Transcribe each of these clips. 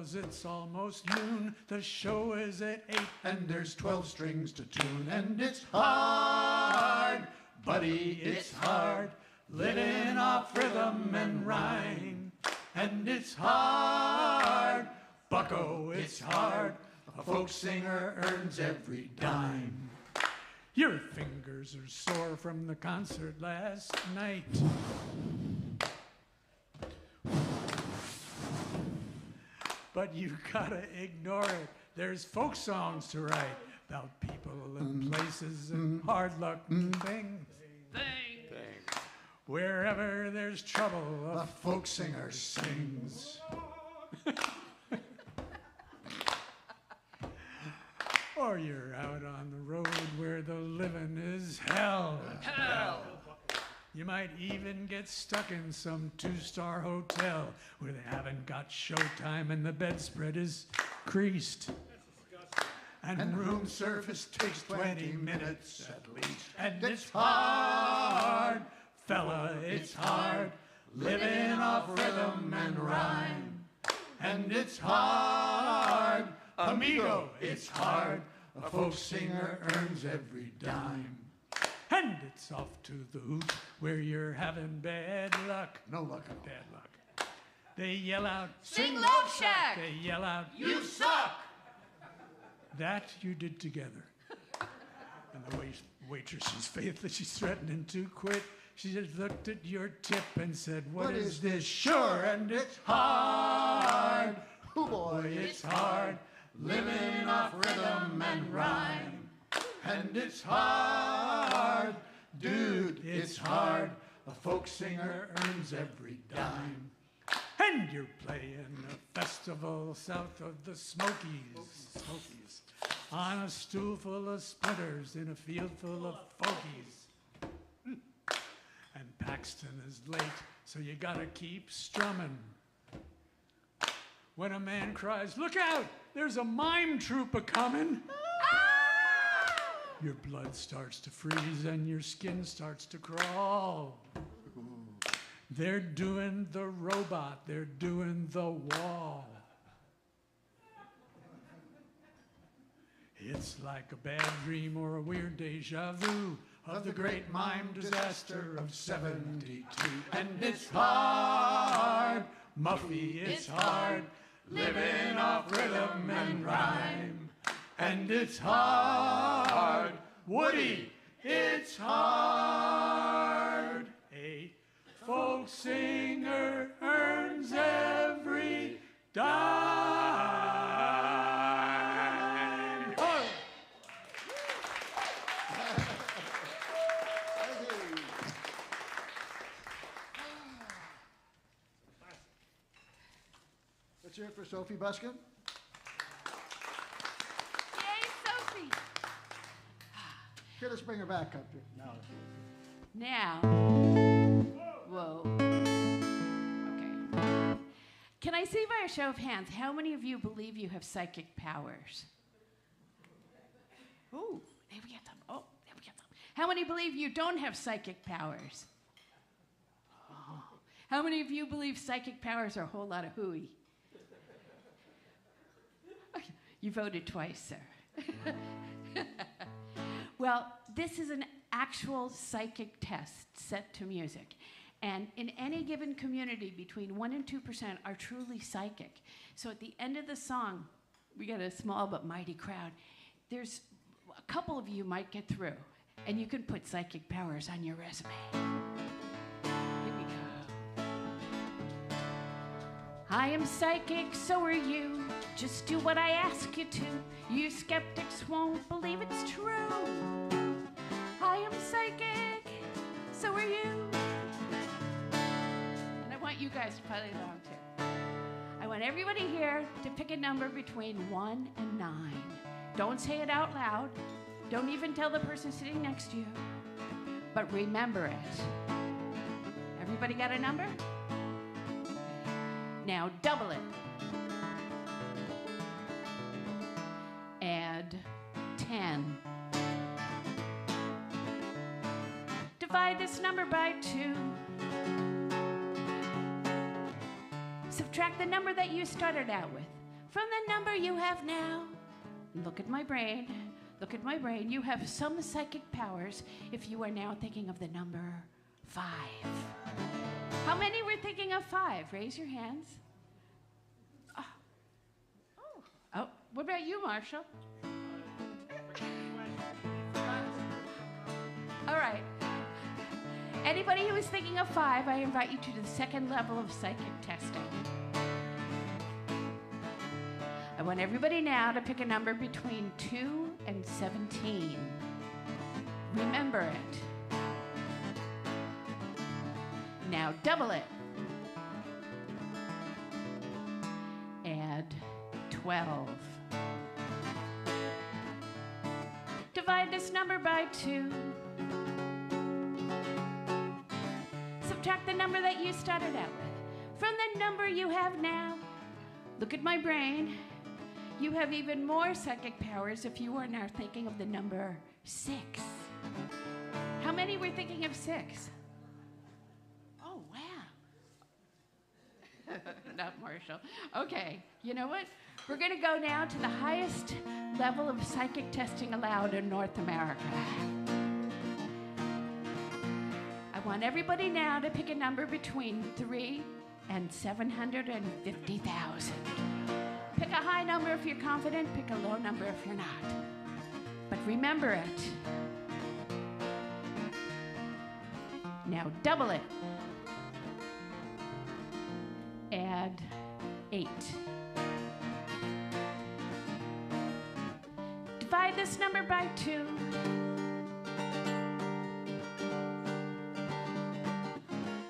'cause it's almost noon. The show is at 8 and there's 12 strings to tune. And it's hard, buddy, it's hard, living off rhythm and rhyme. And it's hard, bucko, it's hard, a folk singer earns every dime. Your fingers are sore from the concert last night. But you gotta ignore it. There's folk songs to write about people and places and hard luck things. Wherever there's trouble, a folk singer sings. Or you're out on the road where the living is hell. Hell. You might even get stuck in some 2-star hotel where they haven't got showtime and the bedspread is creased. And room service takes 20 minutes at least. And it's hard, fella, it's hard, living off rhythm and rhyme. And it's hard, amigo, it's hard, a folk singer earns every dime. And it's off to the hoot where you're having bad luck. No luck at all. Bad luck. They yell out, Sing Love Shack! They yell out, You suck! That you did together. And the waitress's faith that she's threatening to quit. She just looked at your tip and said, what is this? Sure, and it's hard. Oh boy, it's hard. Living off rhythm and rhyme. And it's hard. Dude, it's hard. A folk singer earns every dime. And you're playing a festival south of the Smokies. On a stool full of splinters in a field full of fogies. And Paxton is late, so you gotta keep strumming. When a man cries, look out, there's a mime troupe a-coming. Your blood starts to freeze and your skin starts to crawl. They're doing the robot, they're doing the wall. It's like a bad dream or a weird deja vu of the great mime disaster of '72. And it's hard, Muffy, it's hard, living off rhythm and rhyme. And it's hard, Woody, it's hard. A folk singer earns every dime. Oh. Let's hear it for Sophie Buskin. Okay, let's bring her back up here. Now, whoa. Okay. Can I see by a show of hands, how many of you believe you have psychic powers? Oh, there we get them. Oh, there we get them. How many believe you don't have psychic powers? Oh. How many of you believe psychic powers are a whole lot of hooey? You voted twice, sir. Well, this is an actual psychic test set to music. And in any given community, between 1% and 2% are truly psychic. So at the end of the song, we got a small but mighty crowd. There's a couple of you might get through, and you can put psychic powers on your resume. Here we go. I am psychic, so are you. Just do what I ask you to. You skeptics won't believe it's true. I am psychic, so are you. And I want you guys to play along too. I want everybody here to pick a number between 1 and 9. Don't say it out loud. Don't even tell the person sitting next to you. But remember it. Everybody got a number? Now double it. Add 10. Divide this number by 2. Subtract the number that you started out with. From the number you have now, look at my brain, look at my brain. You have some psychic powers if you are now thinking of the number 5. How many were thinking of 5? Raise your hands. Oh, what about you, Marshall? All right. Anybody who is thinking of 5, I invite you to the second level of psychic testing. I want everybody now to pick a number between 2 and 17. Remember it. Now double it. Add 12. Divide this number by 2. Subtract the number that you started out with. From the number you have now, look at my brain. You have even more psychic powers if you are now thinking of the number 6. How many were thinking of 6? Oh, wow. Not Marshall. Okay, you know what? We're going to go now to the highest level of psychic testing allowed in North America. I want everybody now to pick a number between 3 and 750,000. Pick a high number if you're confident, pick a low number if you're not. But remember it. Now double it. Add 8. Divide this number by 2.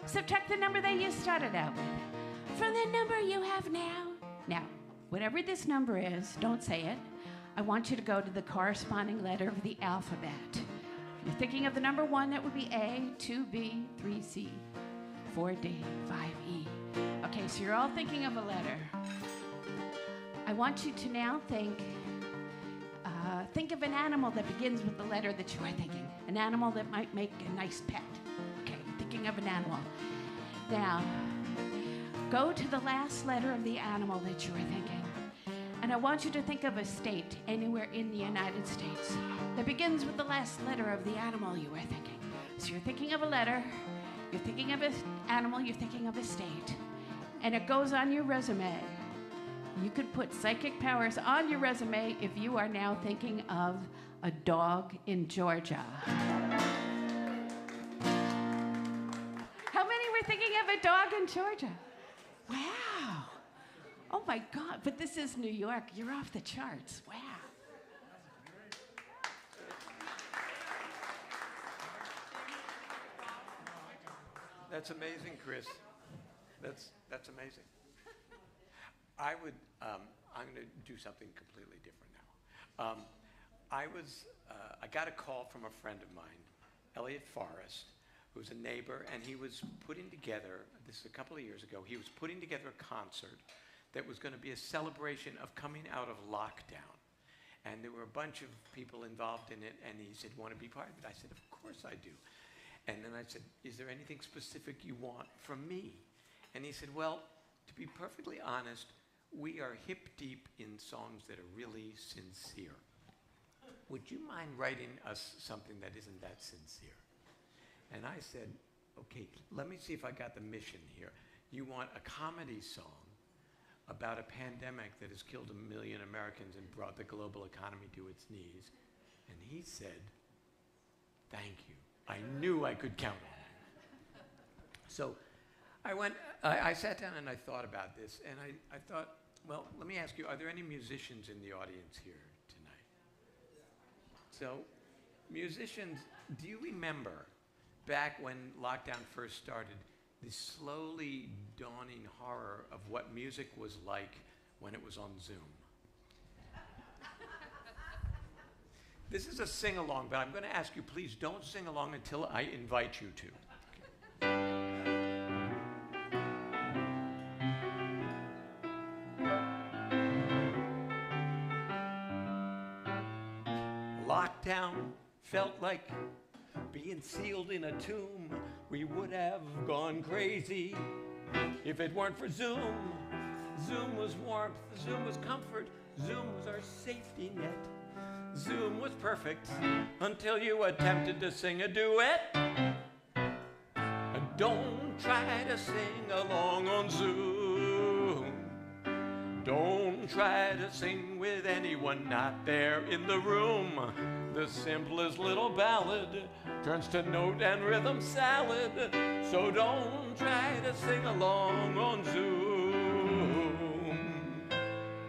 Subtract the number that you started out with from the number you have now. Now, whatever this number is, don't say it. I want you to go to the corresponding letter of the alphabet. If you're thinking of the number 1, that would be A, 2B, 3C, 4D, 5E. Okay, so you're all thinking of a letter. I want you to now think of an animal that begins with the letter that you are thinking. An animal that might make a nice pet. Okay, thinking of an animal. Now, go to the last letter of the animal that you are thinking. And I want you to think of a state anywhere in the United States that begins with the last letter of the animal you are thinking. So you're thinking of a letter, you're thinking of an animal, you're thinking of a state. And it goes on your resume. You could put psychic powers on your resume if you are now thinking of a dog in Georgia. How many were thinking of a dog in Georgia? Wow. Oh my God, but this is New York. You're off the charts. Wow. That's amazing, Chris. That's amazing. I'm going to do something completely different now. I got a call from a friend of mine, Elliot Forrest, who's a neighbor, and he was putting together, this is a couple of years ago, he was putting together a concert that was going to be a celebration of coming out of lockdown. And there were a bunch of people involved in it, and he said, want to be part of it? I said, of course I do. And then I said, is there anything specific you want from me? And he said, well, to be perfectly honest, we are hip deep in songs that are really sincere. Would you mind writing us something that isn't that sincere? And I said, okay, let me see if I got the mission here. You want a comedy song about a pandemic that has killed 1 million Americans and brought the global economy to its knees. And he said, thank you. I knew I could count on you. So I sat down and I thought about this, and I thought, well, let me ask you, are there any musicians in the audience here tonight? So, musicians, do you remember back when lockdown first started, the slowly dawning horror of what music was like when it was on Zoom? This is a sing-along, but I'm going to ask you, please don't sing along until I invite you to. Lockdown felt like being sealed in a tomb. We would have gone crazy if it weren't for Zoom. Zoom was warmth, Zoom was comfort, Zoom was our safety net. Zoom was perfect until you attempted to sing a duet. And don't try to sing along on Zoom. Don't try to sing with anyone not there in the room. The simplest little ballad turns to note and rhythm salad. So don't try to sing along on Zoom.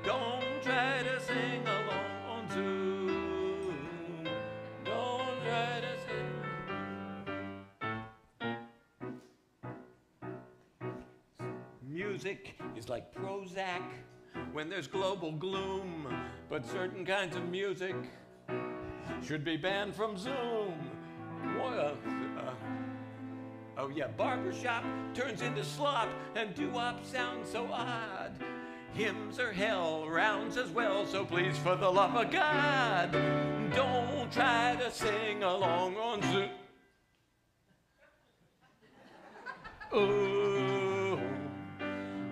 Don't try to sing along on Zoom. Don't try to sing. Music is like Prozac when there's global gloom, but certain kinds of music should be banned from Zoom. Oh yeah, barbershop turns into slop, and doo-wop sounds so odd. Hymns are hell, rounds as well, so please, for the love of God, don't try to sing along on Zoom. Oh,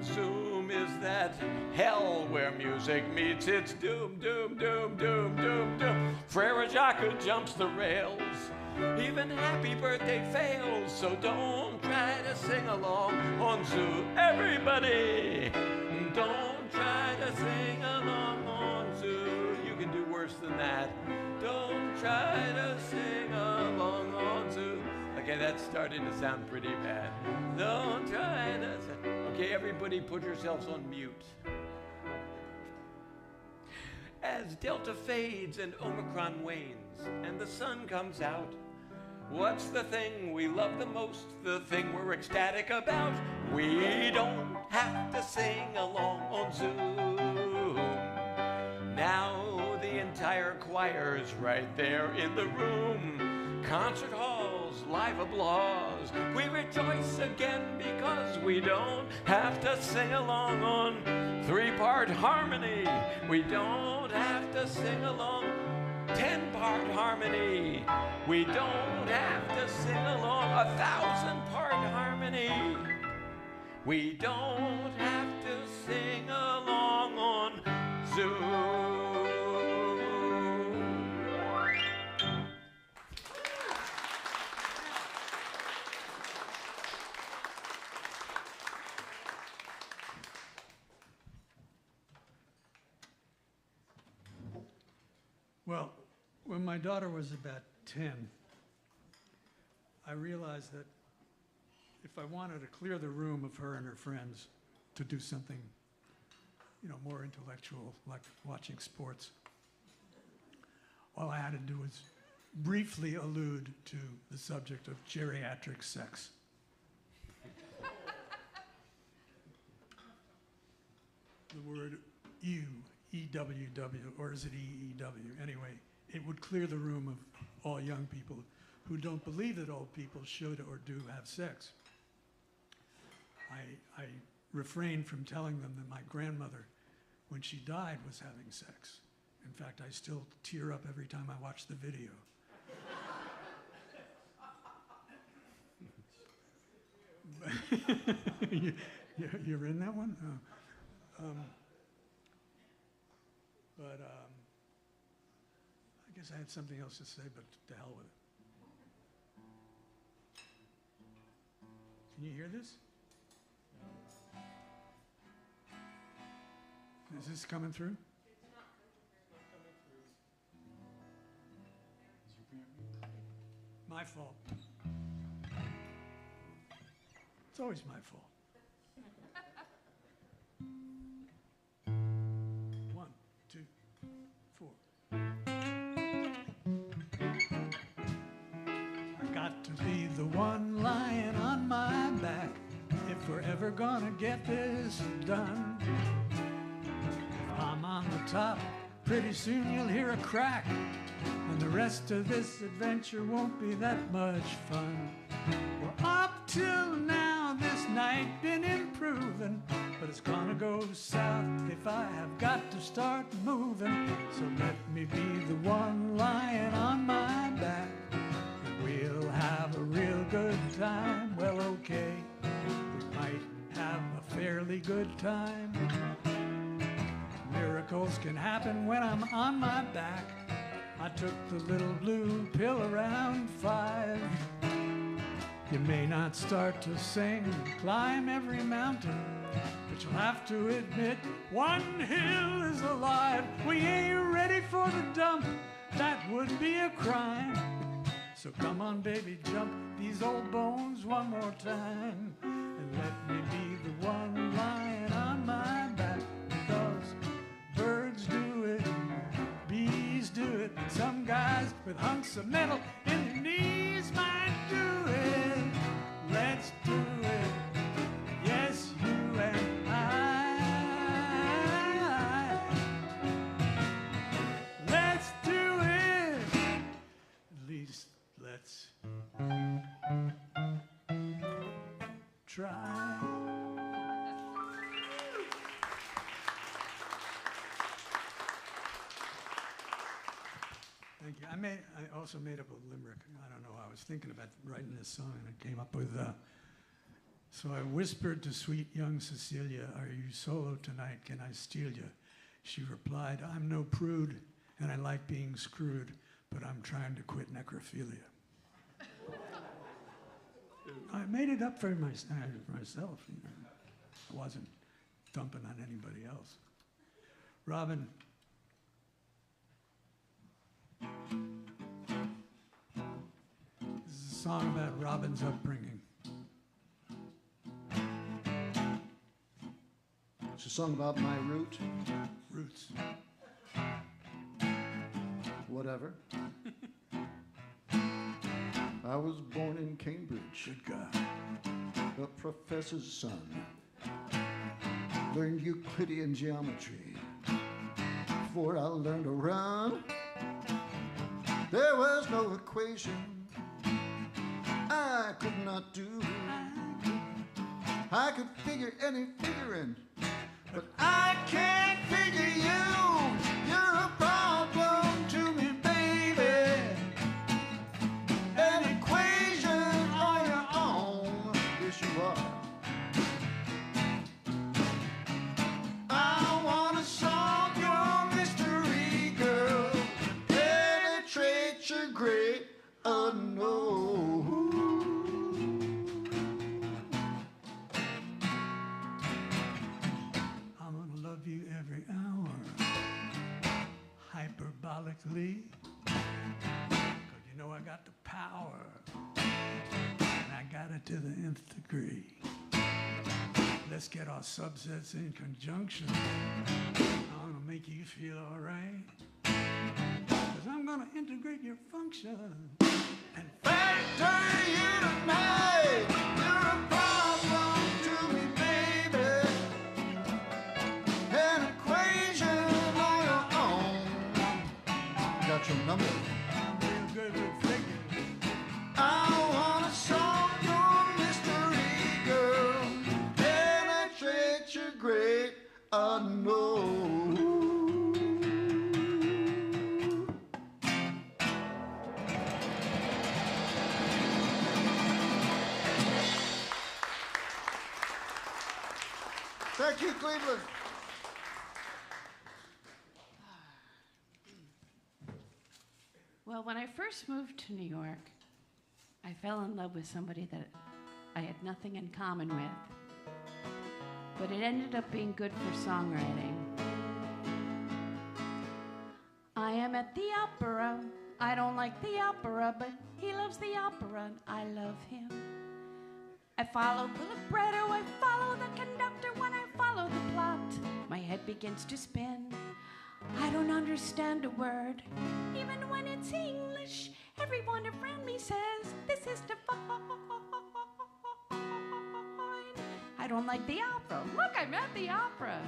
Zoom is that hell where music meets its doom, doom, doom, doom, doom, doom. Frere Jacques jumps the rails, even Happy Birthday fails, so don't try to sing along on Zoom. Everybody, don't try to sing along on Zoom. You can do worse than that. Don't try to sing along on Zoom. Okay, that's starting to sound pretty bad. Don't try to sing. Okay, everybody put yourselves on mute. As Delta fades and Omicron wanes and the sun comes out, what's the thing we love the most, the thing we're ecstatic about? We don't have to sing along on Zoom. Now the entire choir's right there in the room. Concert halls, live applause. We rejoice again because we don't have to sing along on 3-part harmony. We don't have to sing along 10-part harmony. We don't have to sing along 1,000-part harmony. We don't have to sing along on Zoom. Well, when my daughter was about 10, I realized that if I wanted to clear the room of her and her friends to do something, more intellectual, like watching sports, all I had to do was briefly allude to the subject of geriatric sex. The word ew, E-W-W, or is it E-E-W? Anyway, it would clear the room of all young people who don't believe that old people should or do have sex. I refrained from telling them that my grandmother, when she died, was having sex. In fact, I still tear up every time I watch the video. You're in that one? Oh. I guess I had something else to say, but to hell with it. Can you hear this? Is this coming through? It's not coming through. My fault. It's always my fault. 1, 2, 4. I got to be the one lying on my back if we're ever gonna get this done. If I'm on the top, pretty soon you'll hear a crack, and the rest of this adventure won't be that much fun. Well, up till now, this night been improving, but it's gonna go south if I have got to start moving. So let me be the one lying on my back, and we'll have a real good time. Well, okay, we might have a fairly good time. Miracles can happen when I'm on my back. I took the little blue pill around 5. You may not start to sing, climb every mountain, but you'll have to admit one hill is alive. We ain't ready for the dump, that would be a crime. So come on, baby, jump these old bones one more time, and let me be the one lying on my back. Because birds do it, bees do it, and some guys with hunks of metal in their knees might do it. Let's do it, yes, you and I. Let's do it, at least let's try. Thank you. I also made up a limerick. I don't know. I was thinking about writing this song, and I came up with. So I whispered to sweet young Cecilia, "Are you solo tonight? Can I steal you?" She replied, "I'm no prude, and I like being screwed, but I'm trying to quit necrophilia." I made it up for myself. You know. I wasn't dumping on anybody else. Robin. This is a song about Robin's upbringing. It's a song about my roots. Whatever. I was born in Cambridge, Good God. a professor's son. Learned Euclidean geometry. Before I learned to run, there was no equation I could not do. I could figure any figure in, but I can't figure you. You're a problem to me, baby. An equation on your own. Yes, you are. I want to solve your mystery, girl. Penetrate your great unknown. I'm gonna love you every hour, hyperbolically, 'cause you know I got the power, and I got it to the nth degree. Let's get our subsets in conjunction. I'm gonna make you feel all right, 'cause I'm gonna integrate your function and Factor you tonight. You're a problem to me, baby. An equation on your own. Got your number. I'm real good with figures. I wanna solve your mystery, girl. Penetrate your great unknown. Thank you, Cleveland. Well, when I first moved to New York, I fell in love with somebody that I had nothing in common with. But it ended up being good for songwriting. I am at the opera. I don't like the opera, but he loves the opera, and I love him. I follow the libretto, I follow the conductor. When I follow the plot, my head begins to spin. I don't understand a word, even when it's English. Everyone around me says, this is divine. I don't like the opera. Look, I'm at the opera.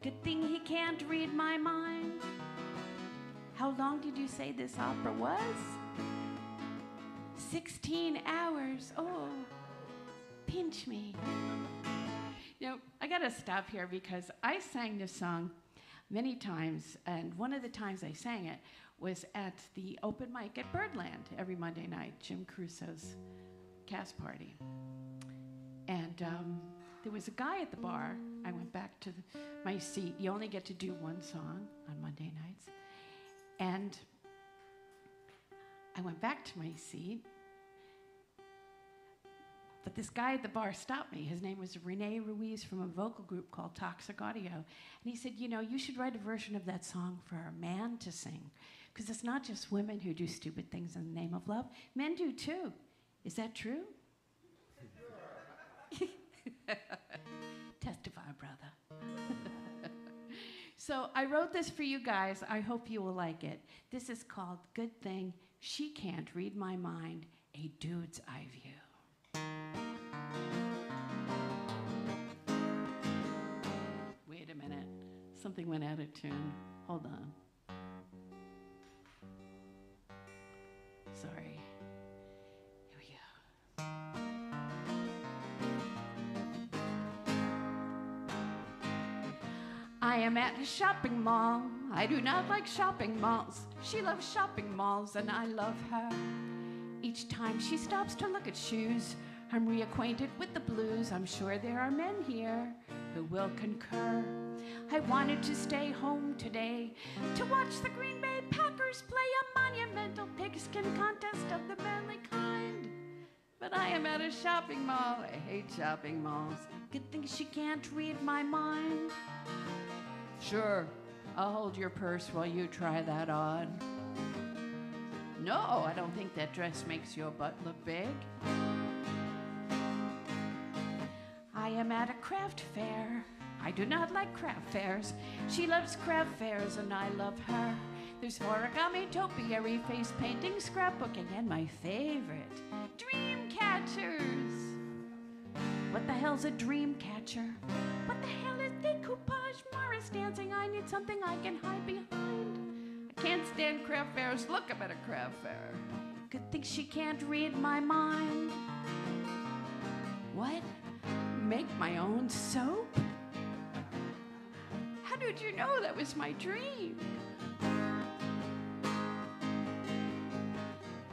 Good thing he can't read my mind. How long did you say this opera was? 16 hours. Oh, pinch me. You know, I gotta stop here because I sang this song many times, and one of the times I sang it was at the open mic at Birdland every Monday night, Jim Crusoe's cast party. And there was a guy at the bar. I went back to my seat. You only get to do one song on Monday nights. And I went back to my seat. But this guy at the bar stopped me. His name was Rene Ruiz from a vocal group called Toxic Audio. And he said, you know, you should write a version of that song for a man to sing. Because it's not just women who do stupid things in the name of love. Men do too. Is that true? Testify, brother. So I wrote this for you guys. I hope you will like it. This is called Good Thing She Can't Read My Mind, a Dude's Eye View. Wait a minute. Something went out of tune. Hold on. Sorry. Here we go. I am at a shopping mall. I do not like shopping malls. She loves shopping malls and I love her. Each time she stops to look at shoes, I'm reacquainted with the blues. I'm sure there are men here who will concur. I wanted to stay home today to watch the Green Bay Packers play a monumental pigskin contest of the manly kind. But I am at a shopping mall. I hate shopping malls. Good thing she can't read my mind. Sure, I'll hold your purse while you try that on. No, I don't think that dress makes your butt look big. I am at a craft fair. I do not like craft fairs. She loves craft fairs and I love her. There's origami, topiary, face painting, scrapbooking, and my favorite, dream catchers. What the hell's a dream catcher? What the hell is decoupage? Morris dancing, I need something I can hide behind. I can't stand craft fairs. Look, I'm at a craft fair. Good thing she can't read my mind. What? Make my own soap? How did you know that was my dream?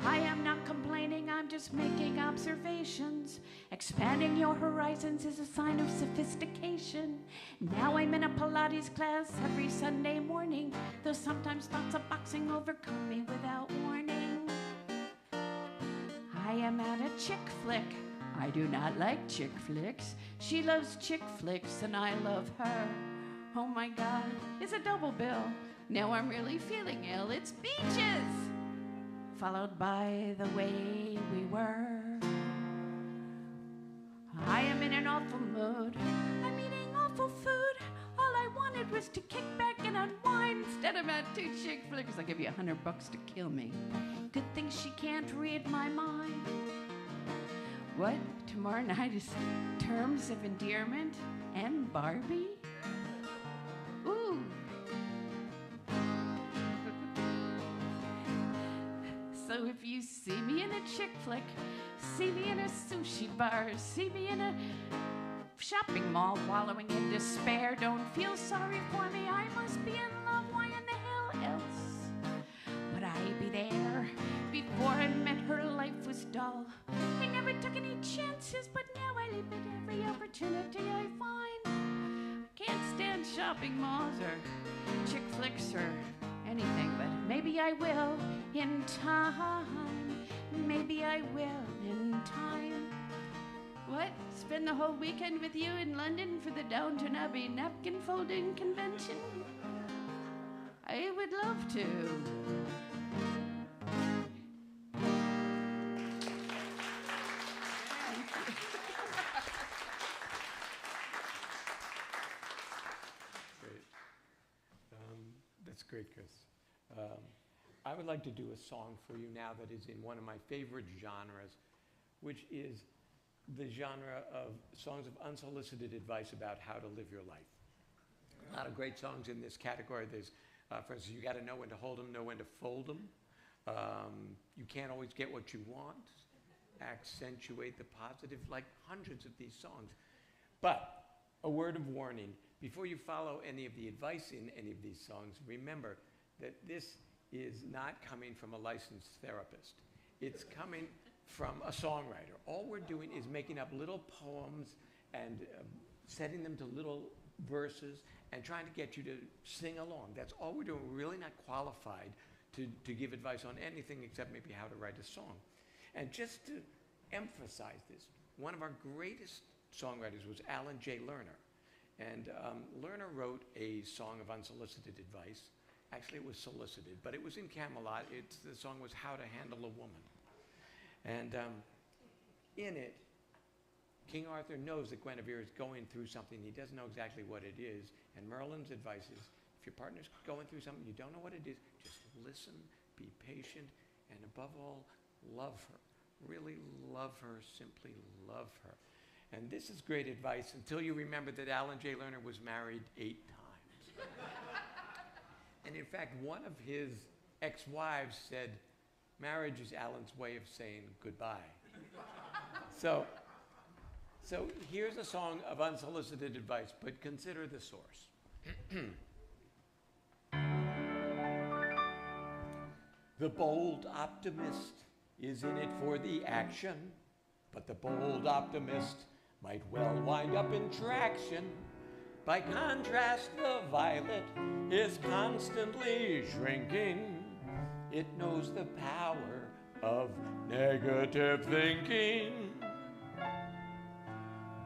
I am not complaining, I'm just making observations. Expanding your horizons is a sign of sophistication. Now I'm in a Pilates class every Sunday morning, though sometimes thoughts of boxing overcome me without warning. I am at a chick flick. I do not like chick flicks. She loves chick flicks and I love her. Oh my God, it's a double bill. Now I'm really feeling ill. It's beaches, followed by the way we were. I am in an awful mood. I'm eating awful food. All I wanted was to kick back and unwind. Instead I'm at two chick flicks. I'll give you $100 to kill me. Good thing she can't read my mind. What? Tomorrow night is Terms of Endearment and Barbie? Ooh. So if you see me in a chick flick, see me in a sushi bar, see me in a shopping mall wallowing in despair, don't feel sorry for me. I must be in love. Why in the hell else would I be there? Before I met her, life was dull. I never took any chances, but now I leap at every opportunity I find. I can't stand shopping malls or chick flicks or anything, but maybe I will in time. Maybe I will in time. What? Spend the whole weekend with you in London for the Downton Abbey napkin folding convention? I would love to. That's great, Chris. I would like to do a song for you now that is in one of my favorite genres, which is the genre of songs of unsolicited advice about how to live your life. A lot of great songs in this category. There's, for instance, you got to know when to hold them, know when to fold them. You can't always get what you want. Accentuate the positive, like hundreds of these songs. But a word of warning, before you follow any of the advice in any of these songs, remember that this is not coming from a licensed therapist. It's coming from a songwriter. All we're doing is making up little poems and setting them to little verses and trying to get you to sing along. That's all we're doing. We're really not qualified to give advice on anything except maybe how to write a song. And just to emphasize this, one of our greatest songwriters was Alan J. Lerner. And Lerner wrote a song of unsolicited advice. Actually, it was solicited, but it was in Camelot. The song was How to Handle a Woman. And in it, King Arthur knows that Guinevere is going through something. He doesn't know exactly what it is. And Merlin's advice is, if your partner's going through something, you don't know what it is, just listen, be patient, and above all, love her. Really love her, simply love her. And this is great advice until you remember that Alan J. Lerner was married 8 times. And in fact, one of his ex-wives said, marriage is Alan's way of saying goodbye. So here's a song of unsolicited advice, but consider the source. The bold optimist is in it for the action, but the bold optimist might well wind up in traction. By contrast, the violet is constantly shrinking. It knows the power of negative thinking.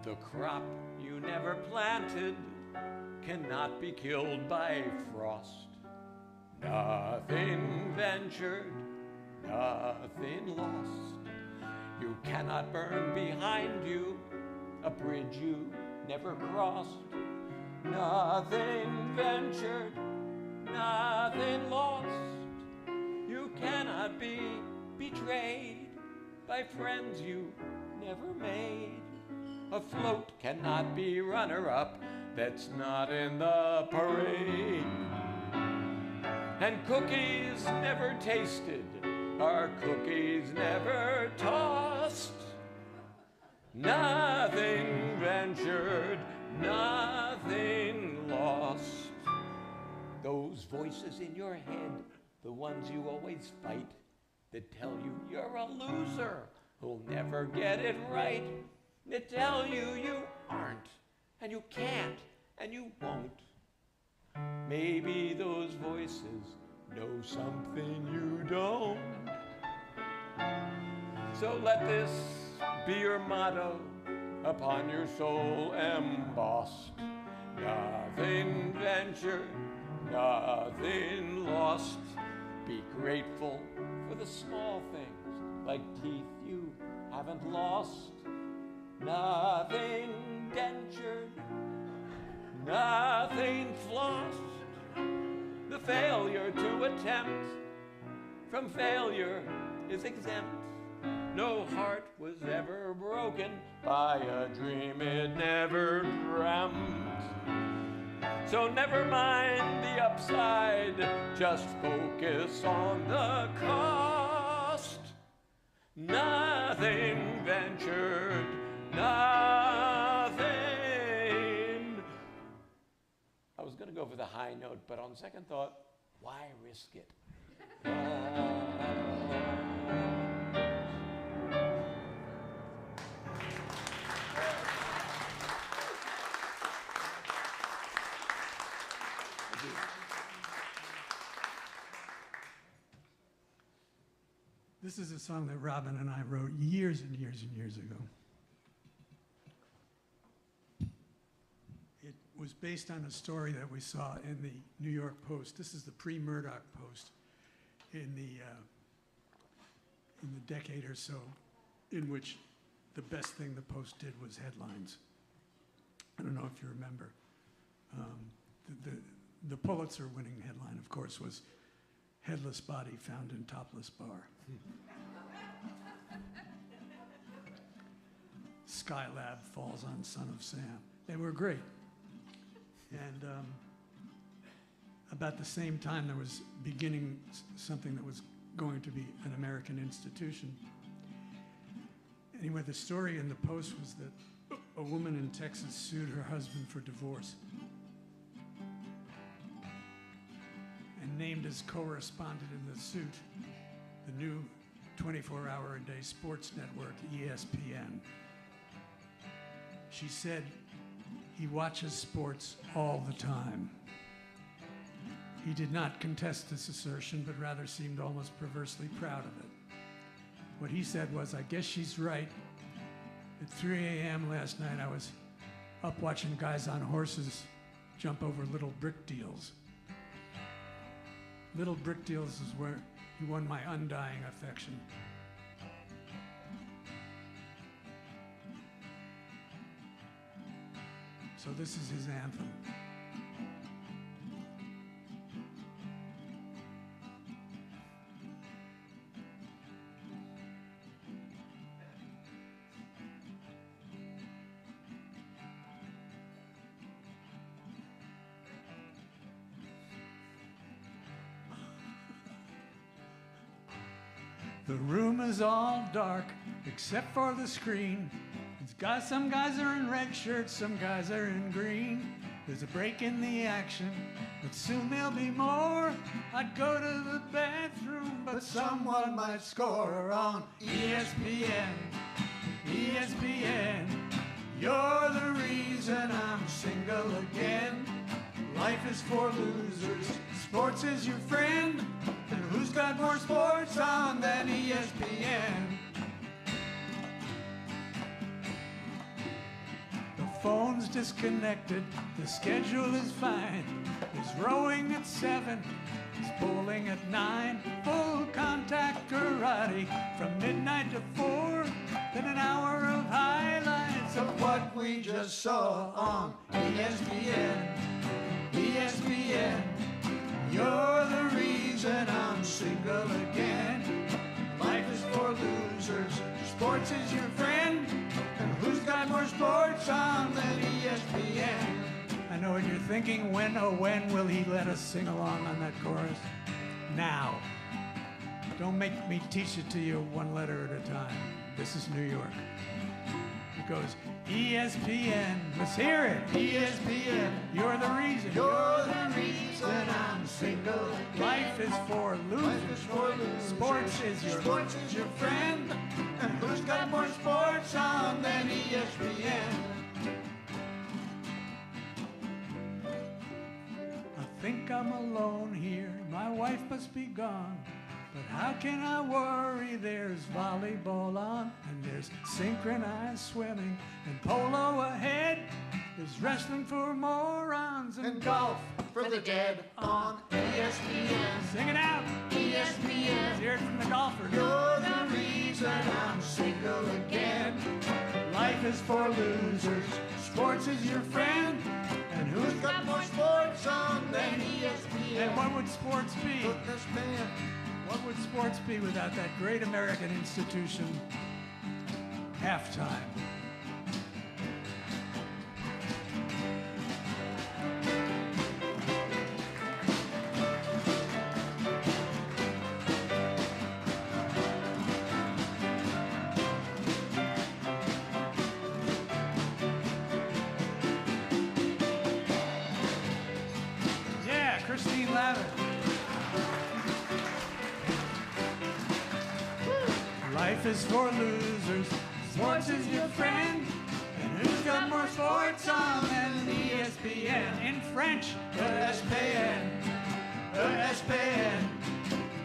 The crop you never planted cannot be killed by frost. Nothing ventured, nothing lost. You cannot burn behind you a bridge you never crossed. Nothing ventured, nothing lost. You cannot be betrayed by friends you never made. A float cannot be runner-up that's not in the parade. And cookies never tasted are cookies never tossed. Nothing ventured, nothing lost. Those voices in your head, the ones you always fight, that tell you you're a loser who'll never get it right, that tell you you aren't, and you can't, and you won't. Maybe those voices know something you don't. So let this be your motto upon your soul embossed. Nothing ventured, nothing lost. Be grateful for the small things, like teeth you haven't lost. Nothing dentured, nothing flossed. The failure to attempt from failure is exempt. No heart was ever broken by a dream it never dreamt. So never mind the upside, just focus on the cost. Nothing ventured, nothing. I was going to go for the high note, but on second thought, why risk it? This is a song that Robin and I wrote years and years and years ago. It was based on a story that we saw in the New York Post. This is the pre-Murdoch Post in the decade or so, in which the best thing the Post did was headlines. I don't know if you remember. The Pulitzer-winning headline, of course, was "Headless Body Found in Topless Bar." Skylab falls on Son of Sam. They were great. And about the same time, there was beginning something that was going to be an American institution. Anyway, the story in the Post was that a woman in Texas sued her husband for divorce and named as co-respondent in the suit the new 24-hour-a-day sports network, ESPN. She said He watches sports all the time. He did not contest this assertion, but rather seemed almost perversely proud of it. What he said was, I guess she's right. At 3 a.m. last night, I was up watching guys on horses jump over little brick deals. Little brick deals is where he won my undying affection. So this is his anthem. The room is all dark except for the screen. Some guys are in red shirts, some guys are in green. There's a break in the action, but soon there'll be more. I'd go to the bathroom, but someone might score on ESPN. ESPN, you're the reason I'm single again. Life is for losers, sports is your friend. And who's got more sports on than ESPN? The phone's disconnected, the schedule is fine. There's rowing at 7, there's bowling at 9. Full contact karate from midnight to 4. Then an hour of highlights of what we just saw on ESPN. ESPN, you're the reason I'm single again. Life is for losers, sports is your friend. And who's got more sports on than ESPN? I know what you're thinking, when, oh when will he let us sing along on that chorus? Now. Don't make me teach it to you one letter at a time. This is New York. It goes, ESPN, let's hear it. ESPN, you're the reason. You're the reason I'm single. Life is for losers. Life is for losers. Sports is your friend. And who's got more sports on than ESPN? I think I'm alone here. My wife must be gone. But how can I worry? There's volleyball on, and there's synchronized swimming, and polo ahead. There's wrestling for morons, and golf For the dead on ESPN. Sing it out. ESPN. Let's hear it from the golfers. You're the reason I'm single again. Life is for losers. Sports is your friend. And who's got more sports on than ESPN? And what would sports be? Put this band. What would sports be without that great American institution, halftime? Yeah, Christine Lavin. Life is for losers, sports is your friend, and who's got more sports on than ESPN? In French, ESPN, ESPN.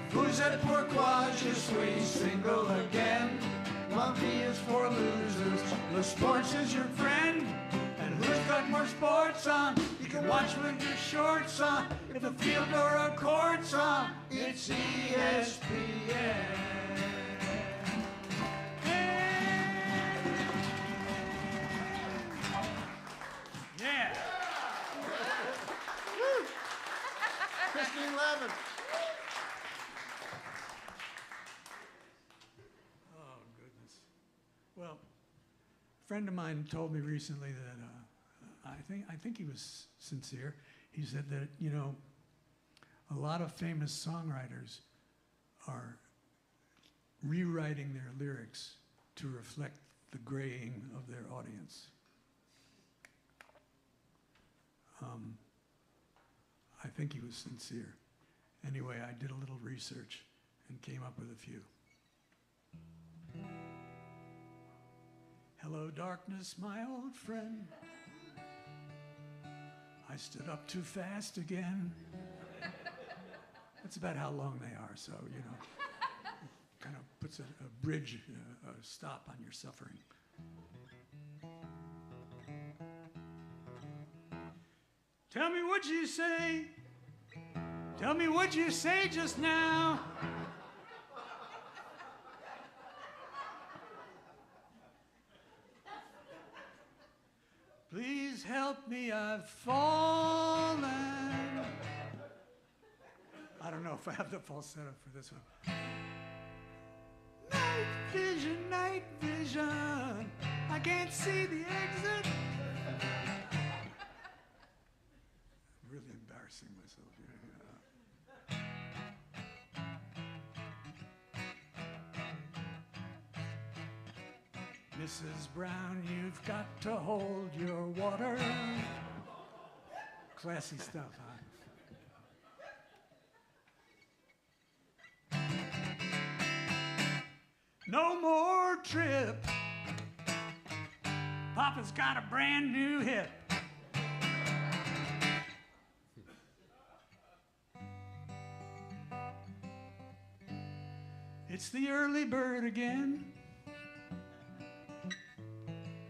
Vous êtes pourquoi je suis single again? La vie is for losers, the sports is your friend, and who's got more sports on? You can watch with your shorts on, if a field or a court's on, it's ESPN. Yeah. Christine Lavin. Oh, goodness. Well, a friend of mine told me recently that I think he was sincere. He said that, you know, a lot of famous songwriters are rewriting their lyrics to reflect the graying of their audience. I think he was sincere. Anyway, I did a little research and came up with a few. Hello, darkness, my old friend. I stood up too fast again. That's about how long they are, so, you know, kind of puts a bridge, a stop on your suffering. Tell me what you say. Tell me what you say just now. Please help me, I've fallen. I don't know if I have the falsetto for this one. Night vision, I can't see the exit. I'm really embarrassing myself here. Mrs. Brown, you've got to hold your water. Classy stuff, huh? No more trip. Papa's got a brand new hip. It's the early bird again.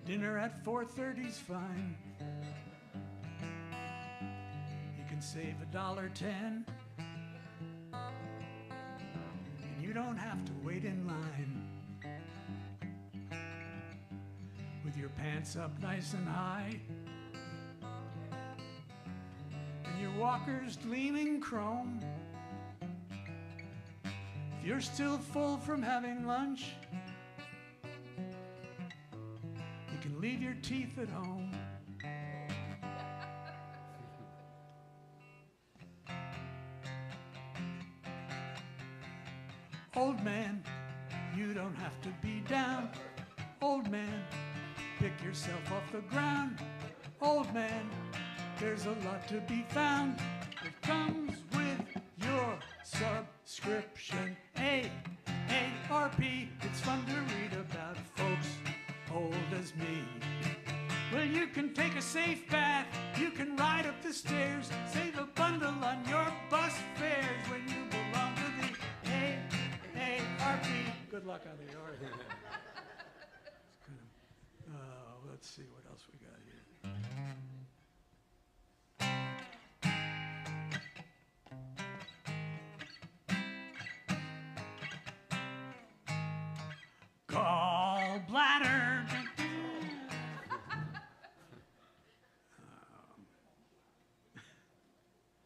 Dinner at 4:30's fine. You can save $1.10, and you don't have to wait in line. With your pants up nice and high, and your walkers gleaming chrome. If you're still full from having lunch, leave your teeth at home. Old man, you don't have to be down. Old man, pick yourself off the ground. Old man, there's a lot to be found. It comes with your subscription. AARP, it's fun to read about folks old as me. Well, you can take a safe bath, you can ride up the stairs, save a bundle on your bus fares when you belong to the AARP. Good luck on the yard. Let's see what else we got here. Gallbladder.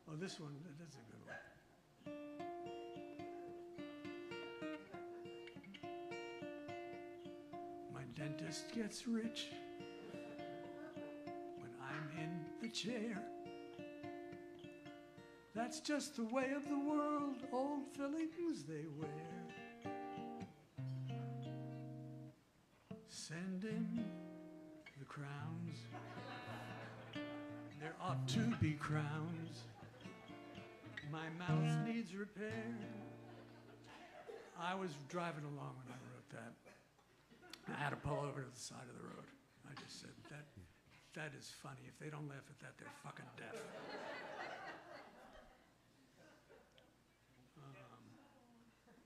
Oh, this one, that's a good one. My dentist gets rich when I'm in the chair. That's just the way of the world, old fillings they wear. Send in the crowns. There ought to be crowns. My mouth needs repair. I was driving along when I wrote that. I had to pull over to the side of the road. I just said, that is funny. If they don't laugh at that, they're fucking deaf.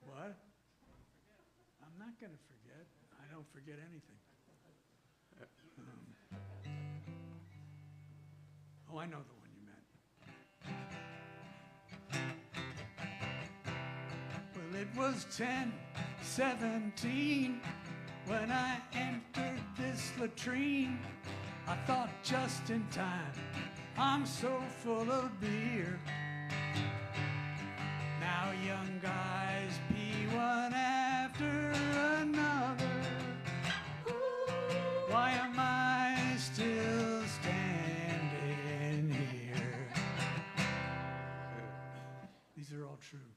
What? I'm not going to forget. I don't forget anything. Oh, I know the one you meant. Well, it was 10:17 when I entered this latrine. I thought just in time, I'm so full of beer. Now young guys pee one after another. Why am I still standing here? These are all true.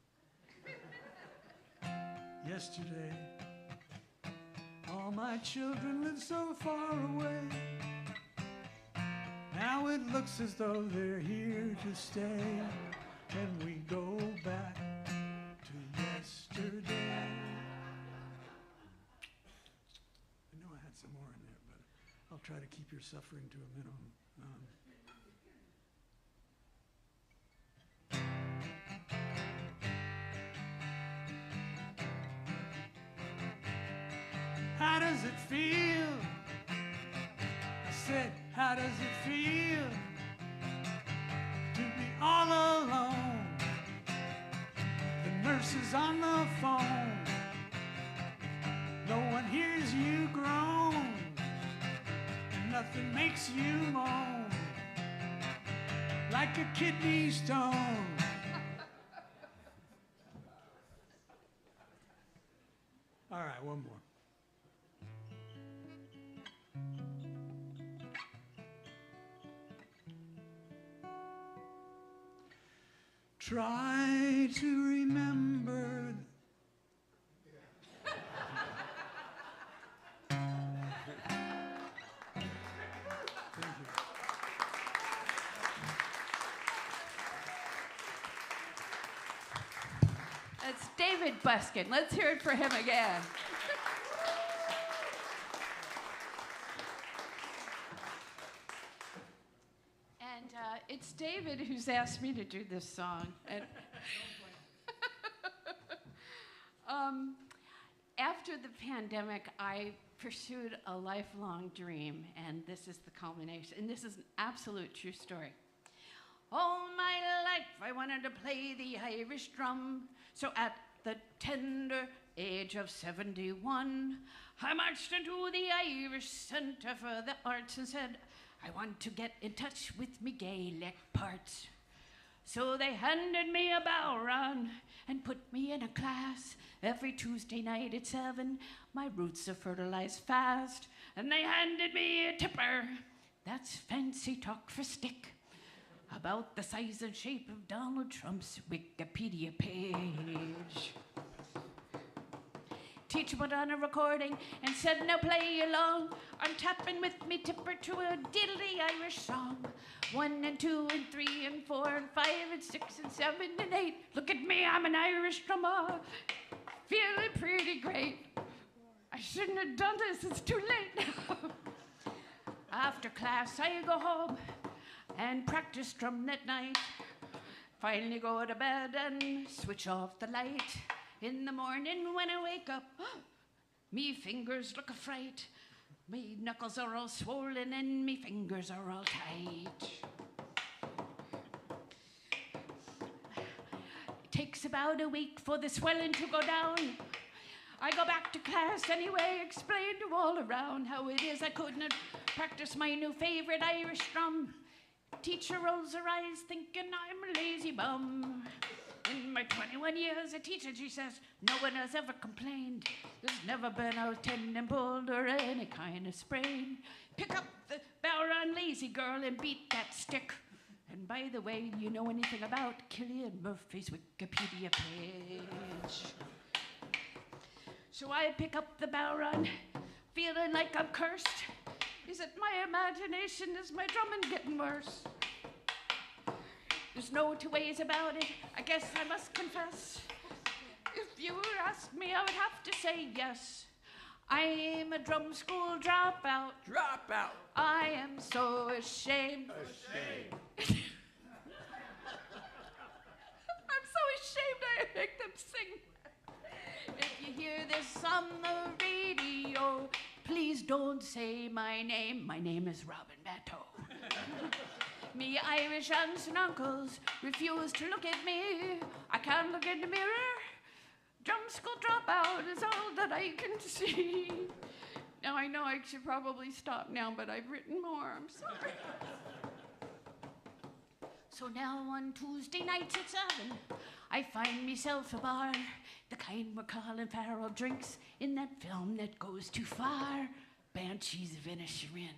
Yesterday, all my children lived so far away. Now it looks as though they're here to stay. Can we go back to yesterday? I know I had some more in there, but I'll try to keep your suffering to a minimum. how does it feel? I said, how does it feel to be all alone? The nurse is on the phone. No one hears you groan. And nothing makes you moan like a kidney stone. All right, one more. Try to remember. That's David Buskin. Let's hear it for him again. And it's David who's asked me to do this song. And after the pandemic, I pursued a lifelong dream, and this is the culmination. And this is an absolute true story. All my life I wanted to play the Irish drum, so at the tender age of 71, I marched into the Irish Centre for the Arts and said, I want to get in touch with me Gaelic parts. So they handed me a bowron and put me in a class every Tuesday night at 7. My roots are fertilized fast, and they handed me a tipper. That's fancy talk for stick, about the size and shape of Donald Trump's Wikipedia page. Teacher put on a recording and said, now play along. I'm tapping with me tipper to a diddly Irish song. 1 and 2 and 3 and 4 and 5 and 6 and 7 and 8. Look at me, I'm an Irish drummer. Feeling pretty great. I shouldn't have done this, it's too late now. After class, I go home and practice drum that night. Finally go to bed and switch off the light. In the morning when I wake up, me fingers look a fright. Me knuckles are all swollen and me fingers are all tight. It takes about a week for the swelling to go down. I go back to class anyway, explain to all around how it is I couldn't practice my new favorite Irish drum. Teacher rolls her eyes thinking I'm a lazy bum. In my 21 years as a teacher, she says, no one has ever complained. There's never been a tendon pulled or any kind of sprain. Pick up the bowron, lazy girl, and beat that stick. And by the way, do you know anything about Cillian Murphy's Wikipedia page? So I pick up the bowron, feeling like I'm cursed. Is it my imagination? Is my drumming getting worse? There's no two ways about it, I guess I must confess. If you asked me, I would have to say yes. I'm a drum school dropout. Dropout. I am so ashamed. Ashamed. I'm so ashamed I make them sing. If you hear this on the radio, please don't say my name. My name is Robin Batteau. Me Irish aunts and uncles refuse to look at me. I can't look in the mirror. Drum school dropout is all that I can see. Now I know I should probably stop now, but I've written more. I'm sorry. So now on Tuesday nights at 7, I find myself a bar, the kind we're calling Farrell drinks in that film that goes too far, Banshees of Inisherin,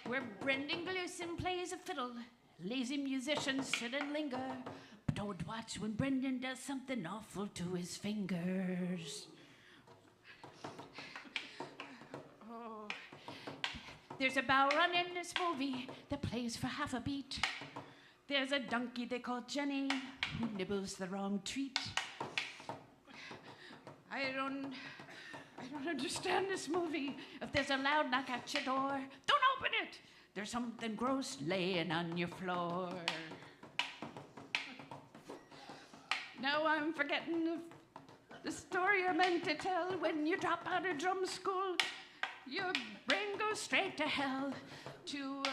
where Brendan Gleeson plays a fiddle. Lazy musicians sit and linger, but don't watch when Brendan does something awful to his fingers. Oh. There's a bowron in this movie that plays for half a beat. There's a donkey they call Jenny who nibbles the wrong treat. I don't understand this movie. If there's a loud knock at your door, don't open it. There's something gross laying on your floor. Now I'm forgetting The story you're meant to tell when you drop out of drum school, your brain goes straight to hell. To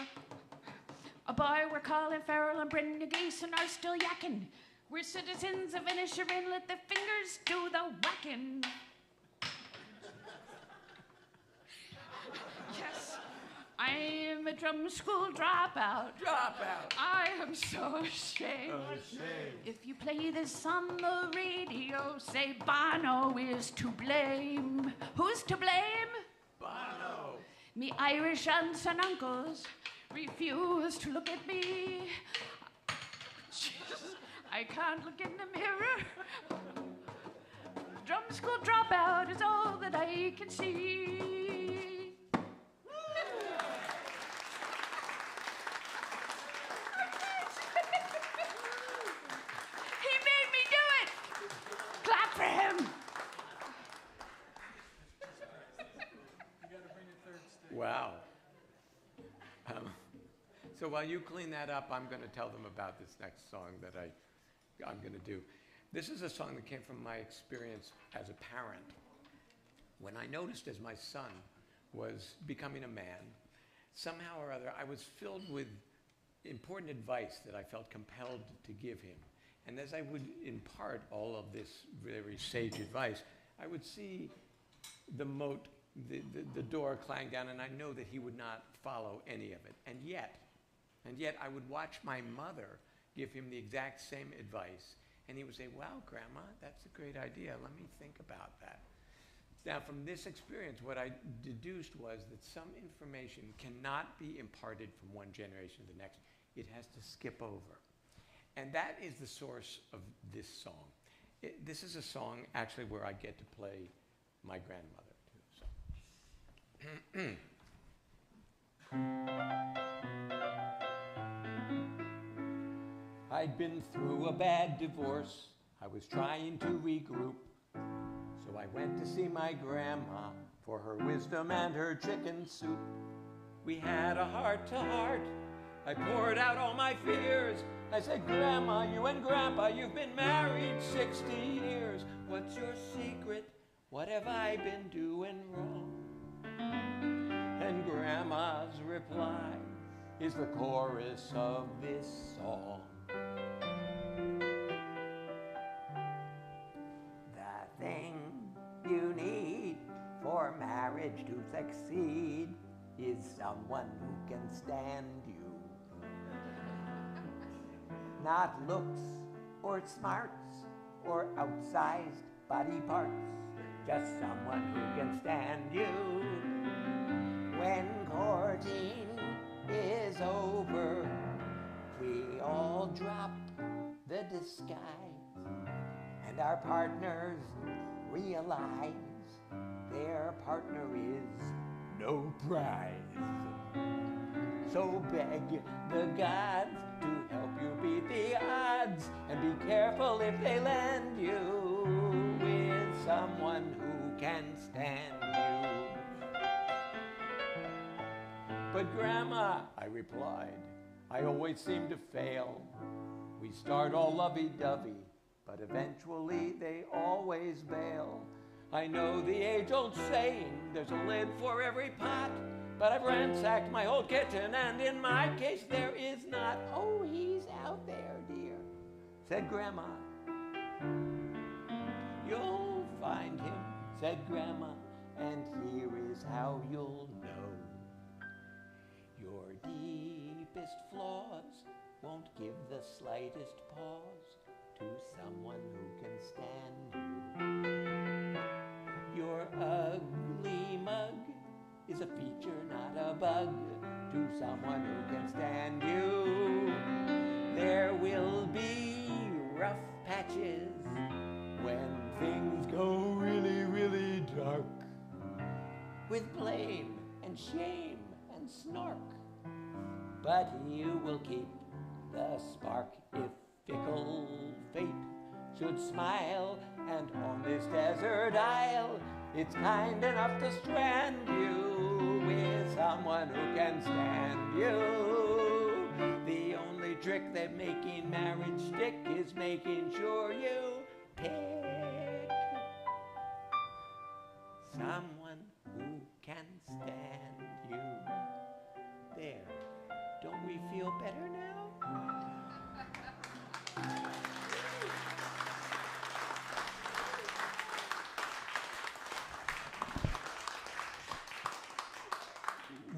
a boy we're calling Farrell and Brenda Gleason are still yakking. We're citizens of Inisherin, let the fingers do the whacking. Yes, I am a drum school dropout. Dropout. I am so ashamed. If you play this on the radio, say Bono is to blame. Who's to blame? Bono. Me Irish aunts and uncles refuse to look at me. Jesus, I can't look in the mirror. Drum school dropout is all that I can see. He made me do it. Clap for him. Wow. So while you clean that up, I'm going to tell them about this next song that I'm going to do. This is a song that came from my experience as a parent. When I noticed as my son was becoming a man, somehow or other, I was filled with important advice that I felt compelled to give him. And as I would impart all of this very sage advice, I would see the moat, the door clang down, and I know that he would not follow any of it. And yet I would watch my mother give him the exact same advice, and he would say, "Wow, Grandma, that's a great idea. Let me think about that." Now, from this experience, what I deduced was that some information cannot be imparted from one generation to the next. It has to skip over. And that is the source of this song. This is a song, actually, where I get to play my grandmother, too. I'd been through a bad divorce. I was trying to regroup. So I went to see my grandma for her wisdom and her chicken soup. We had a heart-to-heart. I poured out all my fears. I said, "Grandma, you and Grandpa, you've been married 60 years. What's your secret? What have I been doing wrong?" And Grandma's reply is the chorus of this song. The thing you need for marriage to succeed is someone who can stand you. Not looks or smarts or outsized body parts, just someone who can stand you. When courting is over, we all drop the disguise, and our partners realize their partner is no prize. So beg the gods to help you beat the odds, and be careful if they land you with someone who can stand you. But Grandma, I replied, I always seem to fail. We start all lovey-dovey, but eventually they always bail. I know the age-old saying, there's a lid for every pot, but I've ransacked my whole kitchen, and in my case there is not. Oh, he's out there, dear, said Grandma. You'll find him, said Grandma, and here is how you'll know. Your deepest flaws won't give the slightest pause to someone who can stand you. Your ugly mug is a feature, not a bug, to someone who can stand you. There will be rough patches when things go really, really dark, with blame and shame and snark. But you will keep the spark if fickle fate should smile, and on this desert isle it's kind enough to strand you with someone who can stand you. The only trick that making marriage stick is making sure you pick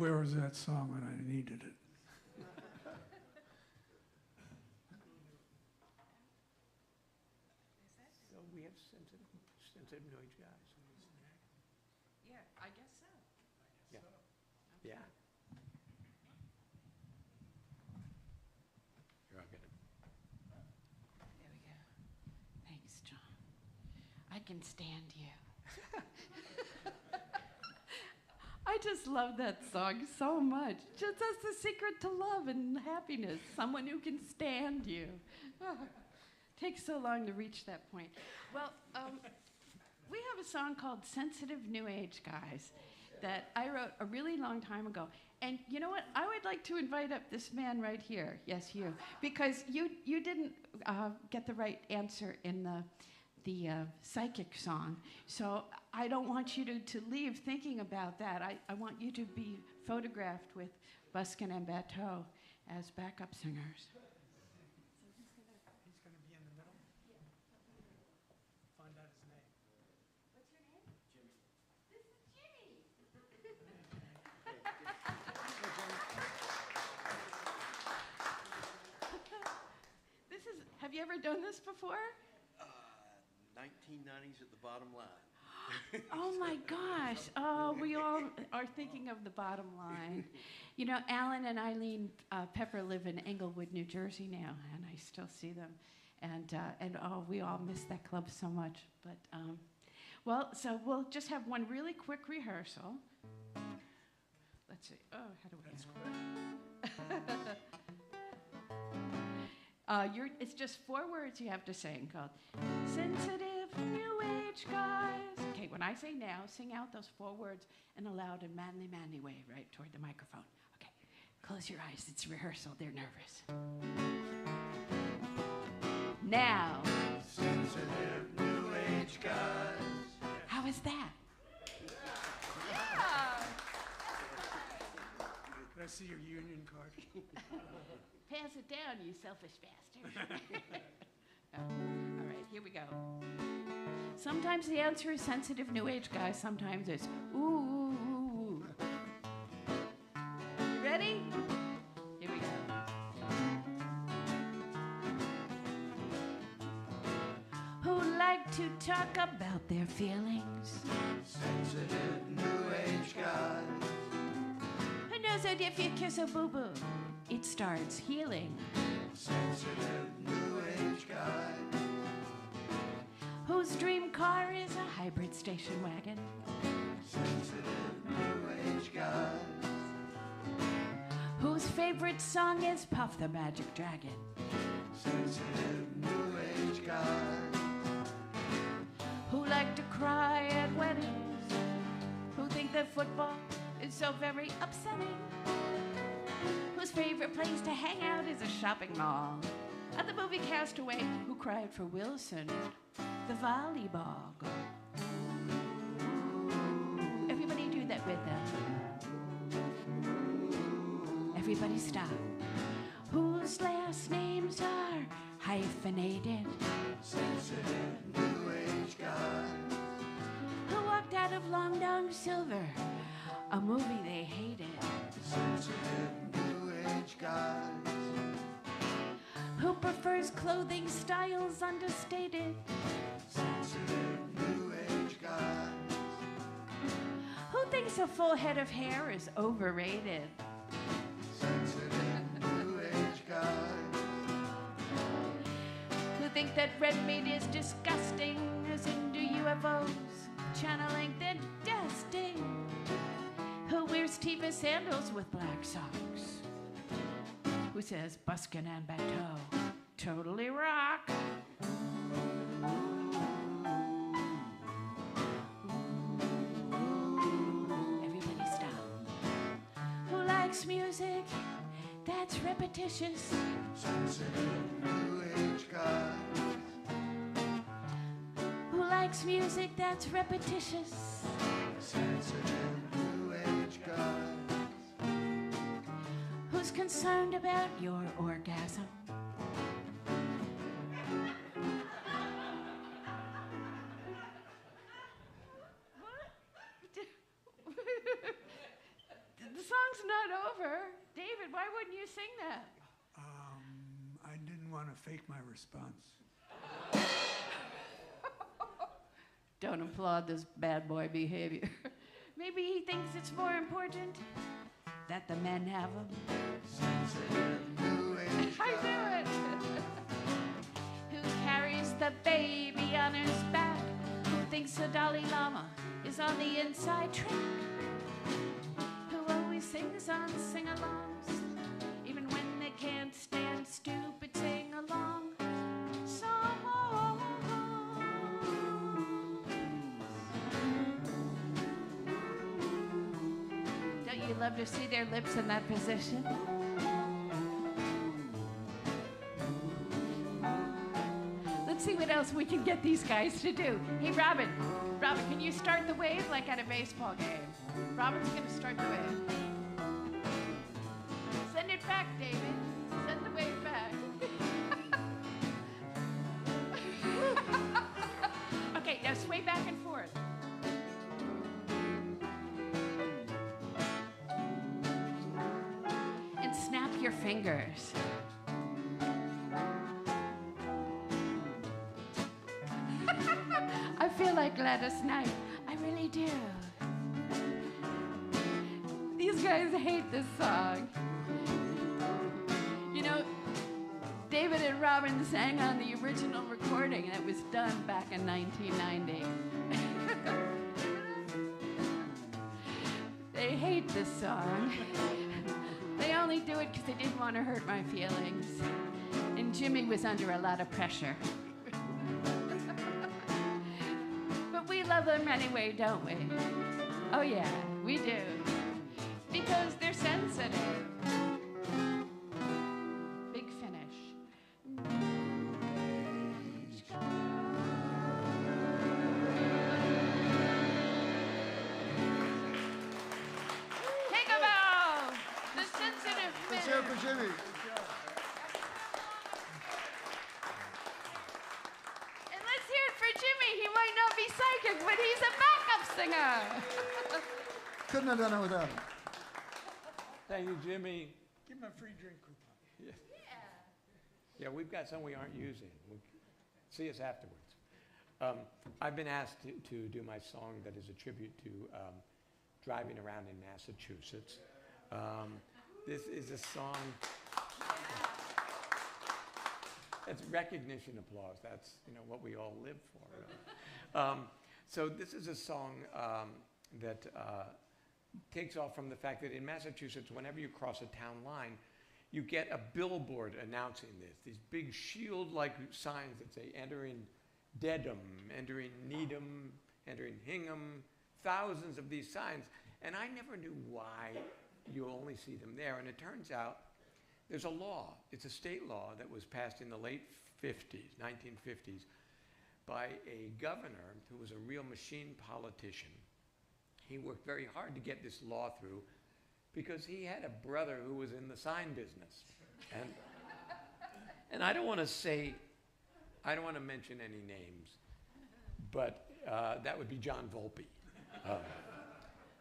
where was that song when I needed it? So we have sensitive noise guys. Yeah, I guess so. Yeah. Yeah. Here, I'll get it. There we go. Thanks, John. I can stand you. I just love that song so much. Just that's the secret to love and happiness. Someone who can stand you. Takes so long to reach that point. Well, we have a song called Sensitive New Age Guys that I wrote a really long time ago. And you know what? I would like to invite up this man right here. Yes, you. Because you didn't get the right answer in the psychic song. So I don't want you to leave thinking about that. I want you to be photographed with Buskin and Batteau as backup singers. He's going to be in the middle. Find out his name. What's your name? Jimmy. This is Jimmy. Have you ever done this before? 1990s at the bottom line. Oh my gosh. Oh, we all are thinking of the bottom line. You know, Alan and Eileen Pepper live in Englewood, New Jersey now, and I still see them. And oh, we all miss that club so much. But, well, so we'll just have one really quick rehearsal. Let's see. Oh, how do we it's just 4 words you have to sing called Sensitive New Age Guys. Okay, when I say now, sing out those 4 words in a loud and manly way right toward the microphone. Okay, close your eyes. It's rehearsal. They're nervous. Now. Sensitive New Age guys. How is that? Can I see your union card? Pass it down, you selfish bastard. All right, here we go. Sometimes the answer is sensitive New Age guys. Sometimes it's ooh, ooh, ooh, ooh. You ready? Here we go. Who like to talk about their feelings? Sensitive New Age guys. Who knows that if you kiss a boo-boo, it starts healing? Sensitive New Age guys. Whose dream car is a hybrid station wagon? Sensitive New Age guys. Whose favorite song is Puff the Magic Dragon? Sensitive New Age guys. Who like to cry at weddings? Who think that football is so very upsetting? Whose favorite place to hang out is a shopping mall? At the movie Castaway, who cried for Wilson, the volleyball goal. Everybody do that with them. Everybody stop. Whose last names are hyphenated? Sensitive New Age guys. Who walked out of Long Dong Silver, a movie they hated? Sensitive New Age guys. Who prefers clothing styles understated? Sensitive New Age guys. Who thinks a full head of hair is overrated? Sensitive New Age guys. Who think that red meat is disgusting, as into UFOs, channeling the dusting? Who wears Teva sandals with black socks? Who says Buskin and Batteau totally rock? Everybody stop. Who likes music that's repetitious? Sensitive New Age guys. Who likes music that's repetitious? Sensitive New Age guys. Who's concerned about your orgasm? The song's over. David, why wouldn't you sing that? I didn't want to fake my response. Don't applaud this bad boy behavior. Maybe he thinks it's more important that the men have them. New age I guy. knew it. Who carries the baby on his back? Who thinks the Dalai Lama is on the inside track? Who always sings on sing-alongs, even when they can't stand stupid sing-along songs. Don't you love to see their lips in that position? Let's see what else we can get these guys to do. Hey, Robin, can you start the wave like at a baseball game? Robin's gonna start the wave. Send it back, David. Send the wave back. Okay, now sway back and forth. And snap your fingers. I feel like Gladys Knight. I really do. These guys hate this song. You know, David and Robin sang on the original recording that was done back in 1990. They hate this song. They only do it because they didn't want to hurt my feelings. And Jimmy was under a lot of pressure. But we love them anyway, don't we? Oh yeah, we do. Because they're sensitive. Big finish. Take a bow! The sensitive Let's hear it finish. for Jimmy. And let's hear it for Jimmy. He might not be psychic, but he's a backup singer. Couldn't have done it without him. Thank you, Jimmy. Give him a free drink coupon. Yeah, we've got some we aren't using. See us afterwards. I've been asked to do my song that is a tribute to driving around in Massachusetts. This is a song. That's recognition applause. That's what we all live for. So this is a song that takes off from the fact that in Massachusetts, whenever you cross a town line, you get a billboard announcing this. These big shield-like signs that say entering Dedham, entering Needham, entering Hingham, thousands of these signs. And I never knew why you only see them there. And it turns out there's a law. It's a state law that was passed in the late 50s, 1950s, by a governor who was a real machine politician. He worked very hard to get this law through because he had a brother who was in the sign business. And I don't want to mention any names, but that would be John Volpe.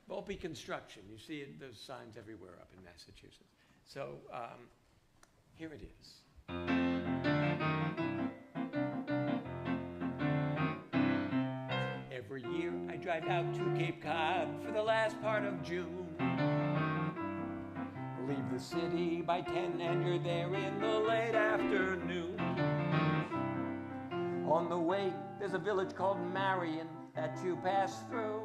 Volpe Construction. You see those signs everywhere up in Massachusetts. So here it is. Every year I drive out to Cape Cod for the last part of June. Leave the city by 10 and you're there in the late afternoon. On the way, there's a village called Marion that you pass through.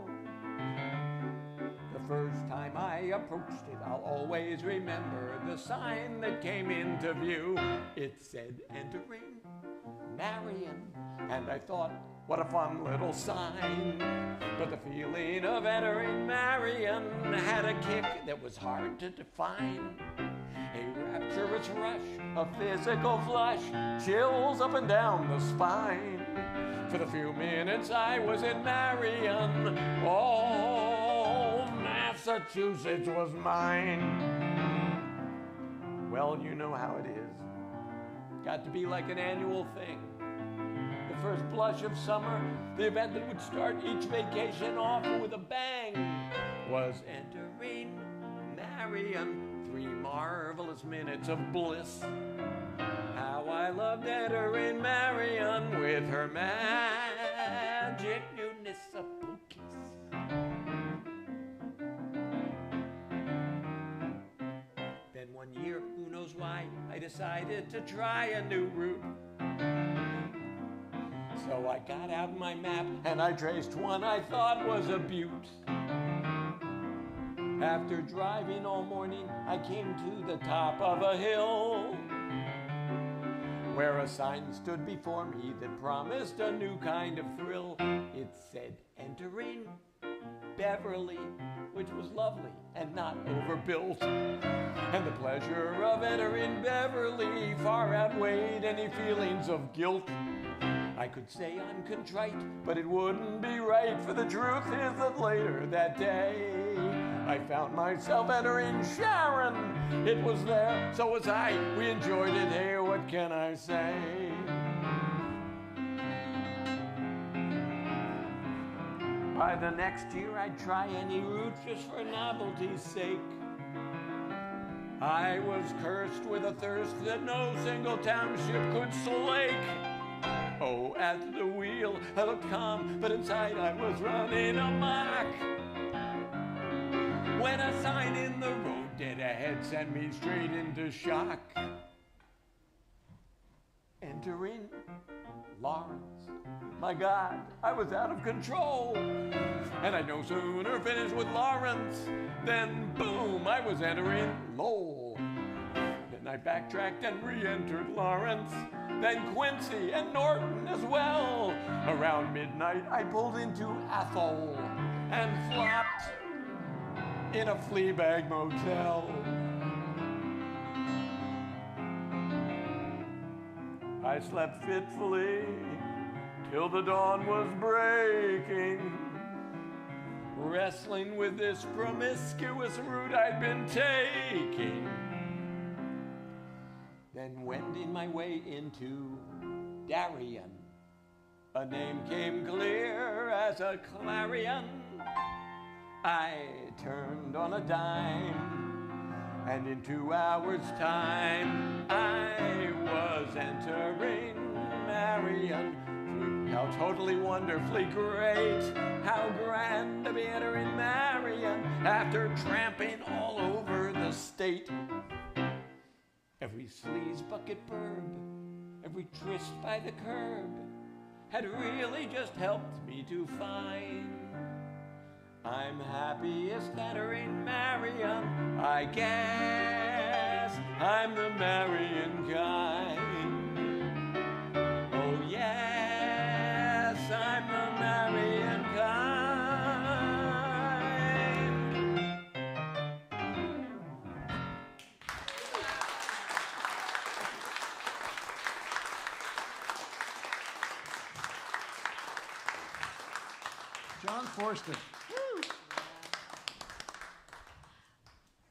The first time I approached it, I'll always remember the sign that came into view. It said, entering Marion, and I thought, what a fun little sign. But the feeling of entering Marion had a kick that was hard to define. A rapturous rush, a physical flush, chills up and down the spine. For the few minutes I was in Marion, all Massachusetts was mine. Well, you know how it is. Got to be like an annual thing. The first blush of summer, the event that would start each vacation off with a bang, was entering Marion. Marion, 3 marvelous minutes of bliss. How I loved entering Marion with her magic municipal kiss. Then one year, who knows why, I decided to try a new route. So I got out my map and I traced one I thought was a butte. After driving all morning, I came to the top of a hill where a sign stood before me that promised a new kind of thrill. It said, entering Beverly, which was lovely and not overbuilt. And the pleasure of entering Beverly far outweighed any feelings of guilt. I could say I'm contrite, but it wouldn't be right, for the truth is that later that day I found myself entering Sharon. It was there, so was I. We enjoyed it. Hey, what can I say? By the next year, I'd try any route just for novelty's sake. I was cursed with a thirst that no single township could slake. Oh, at the wheel, I looked calm, but inside I was running amok. When a sign in the road dead ahead sent me straight into shock. Entering Lawrence. My God, I was out of control. And I'd no sooner finished with Lawrence than boom, I was entering Lowell. Then I backtracked and re-entered Lawrence, then Quincy and Norton as well. Around midnight, I pulled into Athol and flopped in a Fleabag motel. I slept fitfully till the dawn was breaking, wrestling with this promiscuous route I'd been taking. Then wending my way into Darien, a name came clear as a clarion. I turned on a dime, and in 2 hours' time, I was entering Marion. How totally wonderfully great, how grand to be entering Marion after tramping all over the state. Every sleaze bucket burb, every tryst by the curb had really just helped me to find I'm happiest entering Marion. I guess I'm the Marion kind. Oh yes, I'm the Marion kind. John Forster.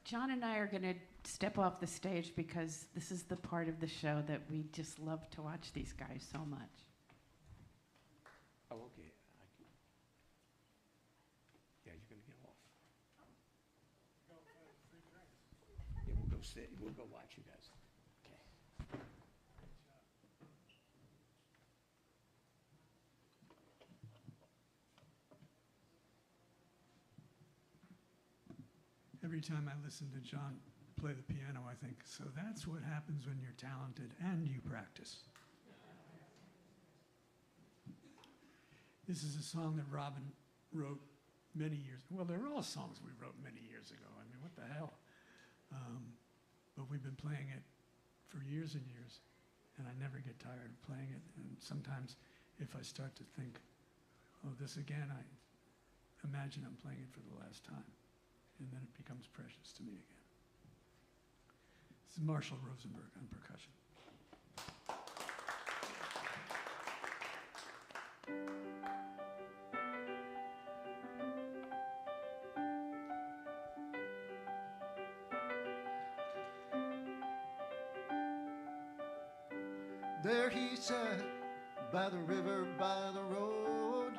John and I are going to step off the stage because this is the part of the show that we just love to watch these guys so much. Oh, okay. Yeah, you're going to get off. Yeah, we'll go sit. We'll go watch you guys. Okay. Every time I listen to John play the piano, I think, so that's what happens when you're talented and you practice. This is a song that Robin wrote many years. Well, they're all songs we wrote many years ago. I mean, what the hell? But we've been playing it for years and years, and I never get tired of playing it. And sometimes if I start to think, oh, this again, I imagine I'm playing it for the last time. And then it becomes precious to me again. This is Marshall Rosenberg on percussion. There he sat by the river, by the road,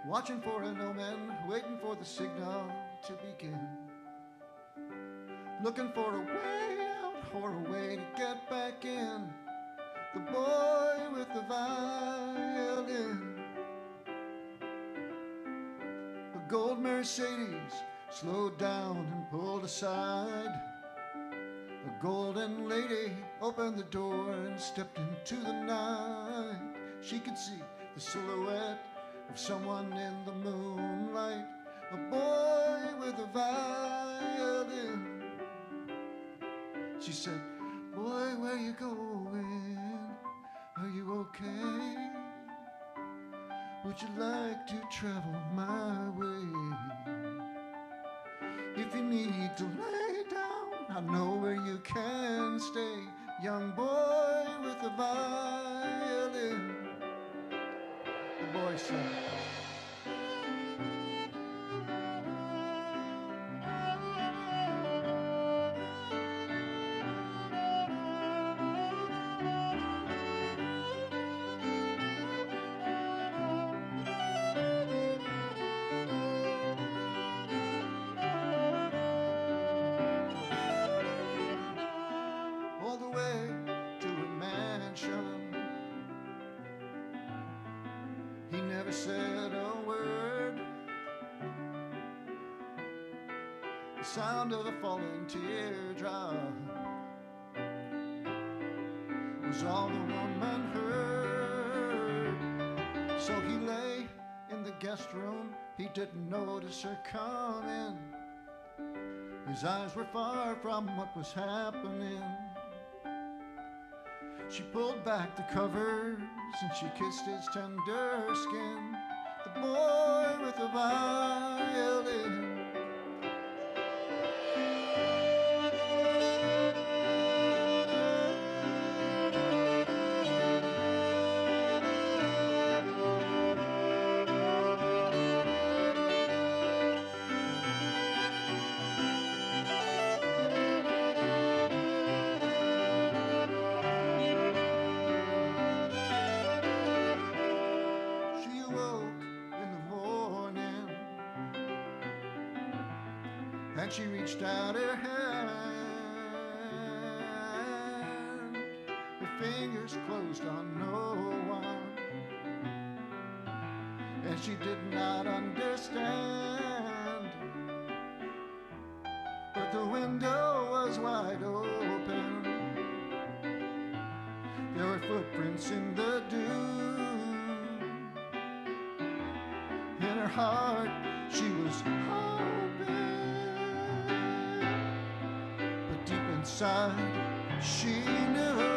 watching for an omen, waiting for the signal to begin. looking for a way out or a way to get back in. The boy with the violin. A gold Mercedes slowed down and pulled aside. A golden lady opened the door and stepped into the night. She could see the silhouette of someone in the moonlight. A boy with a violin. She said, boy, where you going? Are you okay? Would you like to travel my way? If you need to lay down, I know where you can stay. Young boy with a violin. The boy said, all the way to a mansion. He never said a word. The sound of a falling teardrop was all the woman heard. So he lay in the guest room. He didn't notice her come in. His eyes were far from what was happening. She pulled back the covers and she kissed his tender skin. The boy with the violin. She awoke in the morning and she reached out her hand. Her fingers closed on no one, and she did not understand. But the window was wide open. There were footprints in the dew. In her heart, she was hoping, but deep inside, she knew.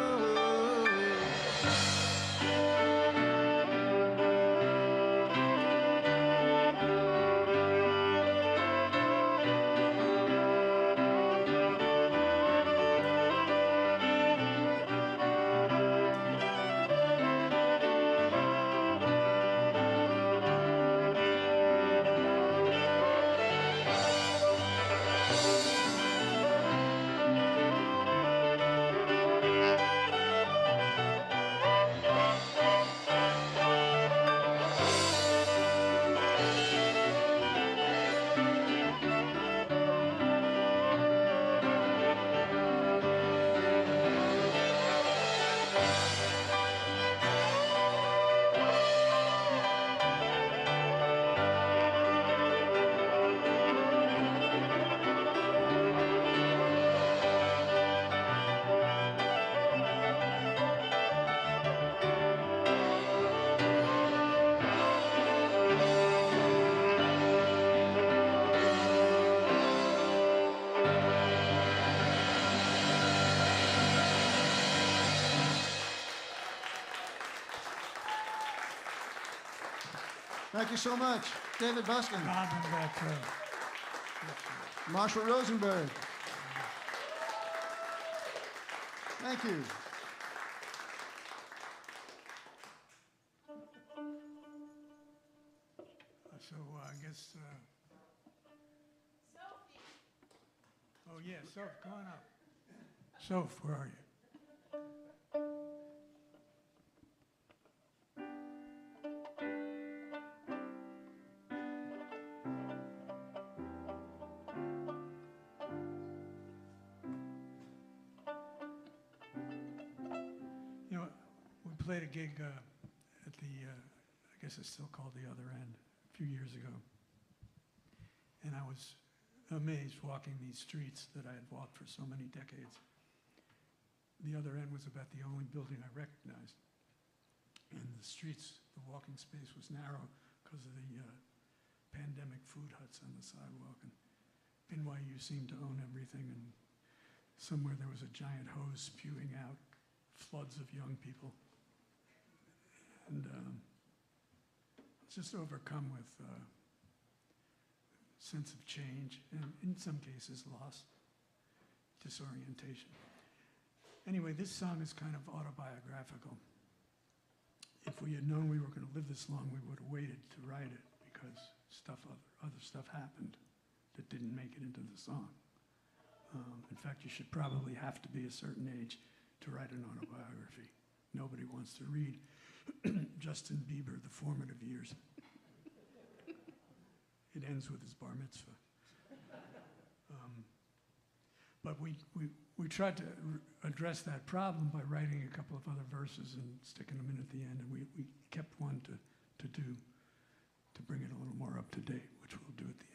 Thank you so much, David Buskin, Lavin, Batteau. Marshall Rosenberg. Thank you. So I guess. Oh yeah, Soph, come on up. Soph, where are you? played a gig at the, I guess it's still called the Other End, a few years ago. And I was amazed walking these streets that I had walked for so many decades. The Other End was about the only building I recognized. And the streets, the walking space was narrow because of the pandemic food huts on the sidewalk. And NYU seemed to own everything, and somewhere there was a giant hose spewing out floods of young people. And I was just overcome with sense of change, and in some cases loss, disorientation. Anyway, this song is kind of autobiographical. If we had known we were going to live this long, we would have waited to write it, because other stuff happened that didn't make it into the song. In fact, you should probably have to be a certain age to write an autobiography. Nobody wants to read Justin Bieber, the formative years. It ends with his bar mitzvah. But we tried to address that problem by writing a couple of other verses and sticking them in at the end, and we kept one to do to bring it a little more up to date, which we'll do at the end.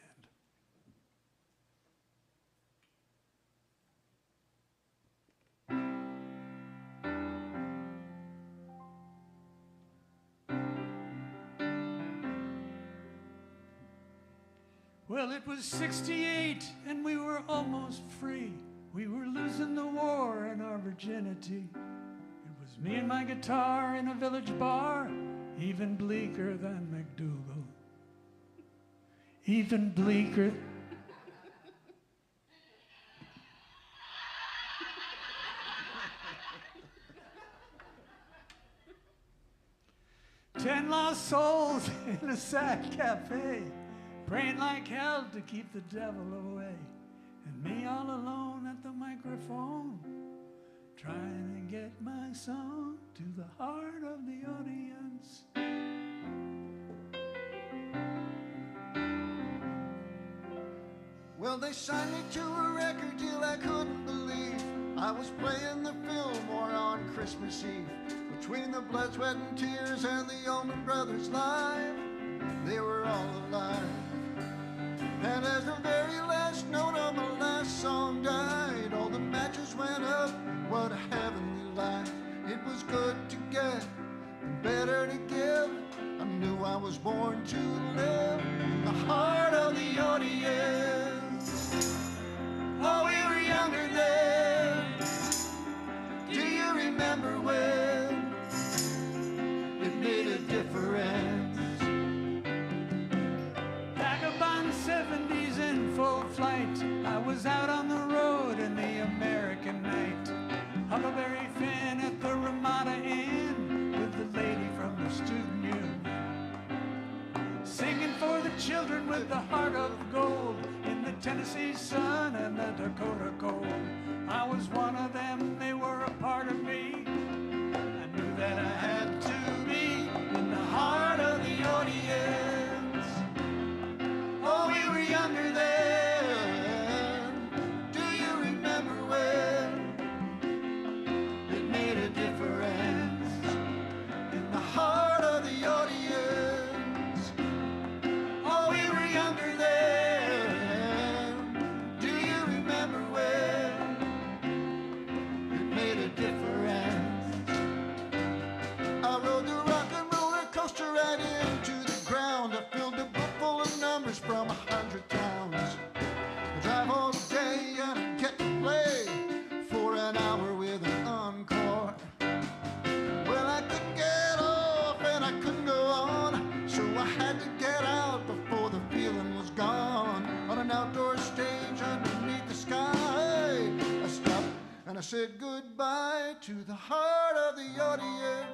Well, it was 68 and we were almost free. We were losing the war and our virginity. It was me and my guitar in a village bar, even bleaker than MacDougal. Even bleaker. Ten lost souls in a sad cafe, praying like hell to keep the devil away. And me all alone at the microphone, trying to get my song to the heart of the audience. Well, they signed me to a record deal I couldn't believe. I was playing the Fillmore on Christmas Eve. Between the blood, sweat, and tears and the Allman Brothers live, they were all alive. And as the very last note on the last song died, all the matches went up. What a heavenly life. It was good to get and better to give. I knew I was born to live in the heart of the audience. Oh, we were younger then. Do you remember when it made a difference? Vagabond 70s in full flight, I was out on the road in the American night. Huckleberry Finn at the Ramada Inn with the lady from the student union, singing for the children with the heart of gold in the Tennessee sun and the Dakota cold. I was one of them, they were a part of me. I knew that I had to be in the heart of the audience. Oh, we were younger then. Do you remember when it made a difference in the heart of the audience? Oh, we were younger then. Do you remember when it made a difference? I rode the rock and roller coaster right into the ground. I filled a book full of numbers from 100 towns. I drive all day and I get to play for an hour with an encore. Well, I couldn't get off and I couldn't go on, so I had to get out before the feeling was gone. On an outdoor stage underneath the sky, I stopped and I said goodbye to the heart of the audience.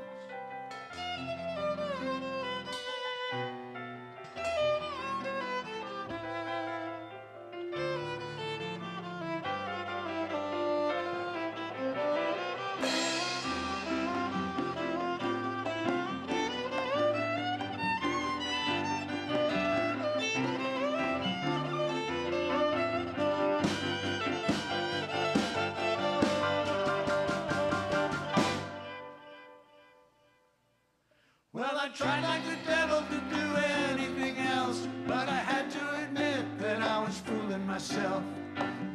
tried like the devil to do anything else, but I had to admit that I was fooling myself.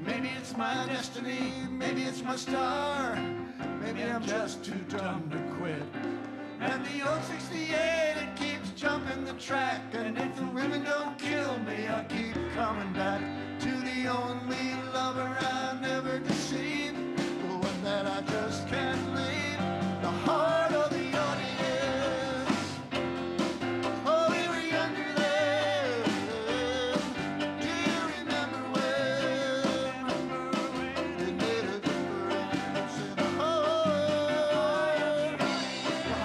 Maybe it's my destiny, maybe it's my star, maybe I'm just too dumb to quit. And the old 68, it keeps jumping the track, and if the women don't kill me, I'll keep coming back to the only lover I never deceived, the one that I just can't leave, the heart of the audience. Oh, we were younger then. Do you remember when they made a difference in the heart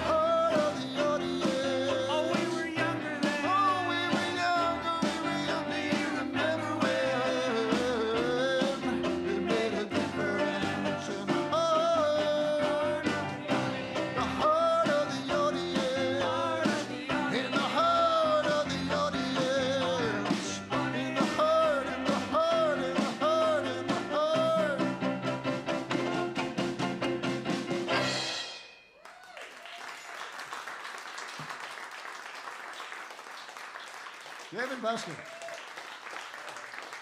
of the audience? Oh, we were younger then. Oh, we were younger, we were young. Do you remember when they made a difference in the heart of the audience? In the heart of the audience. In the heart, in the heart, in the heart, in the heart. David Buskin.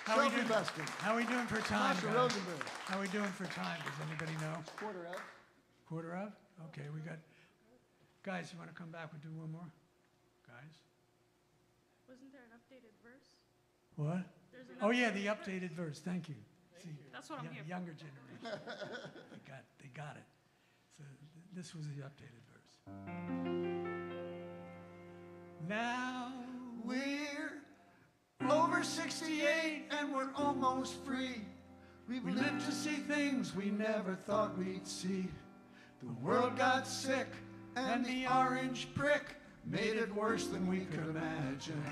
How we Sophie doing? Buskin. How we doing for time, Masha guys? Rosenberg. How we doing for time? Does anybody know? Quarter of. Quarter of? Okay, we got. Guys, you want to come back? We'll do one more. Guys, Wasn't there an updated verse? what? There's an Oh yeah, the verse. updated verse. Thank you. See, That's what I'm here for. younger generation. They got it. So this was the updated verse. Now We're over 68 and we're almost free. we live to see things we never thought we'd see. The world got sick, and the orange prick made it worse than we could imagine.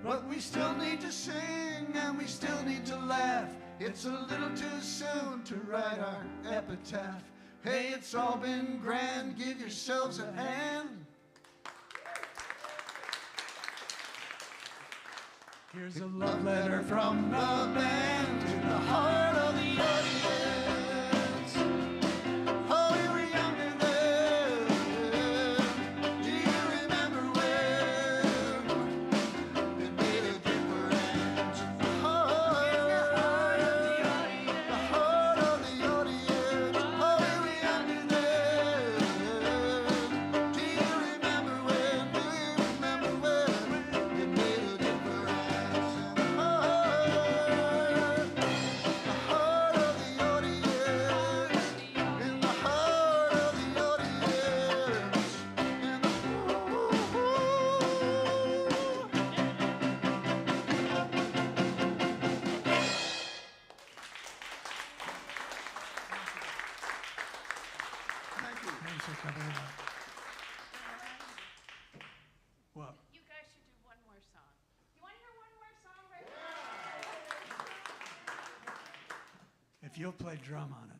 But we still need to sing, and we still need to laugh. It's a little too soon to write our epitaph. Hey, it's all been grand, give yourselves a hand. Here's a love letter from the band to the heart of the audience. Oh, we were younger then. Do you remember when it made a difference in the heart of the audience? Oh, we were younger then. Do you remember when? Do you remember when it made a difference? Thanks for coming out. Well, You guys should do one more song. You want to hear one more song right now? if you'll play drum on it.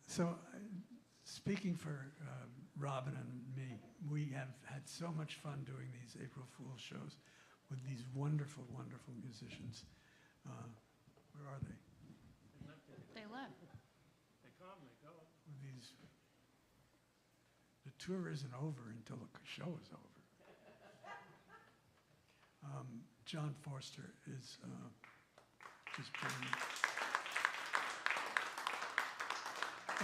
So, speaking for Robin and me, we have had so much fun doing these April Fool's shows with these wonderful, wonderful musicians. Where are they? They left. They come, they go. With these. The tour isn't over until the show is over. John Forster is just brilliant.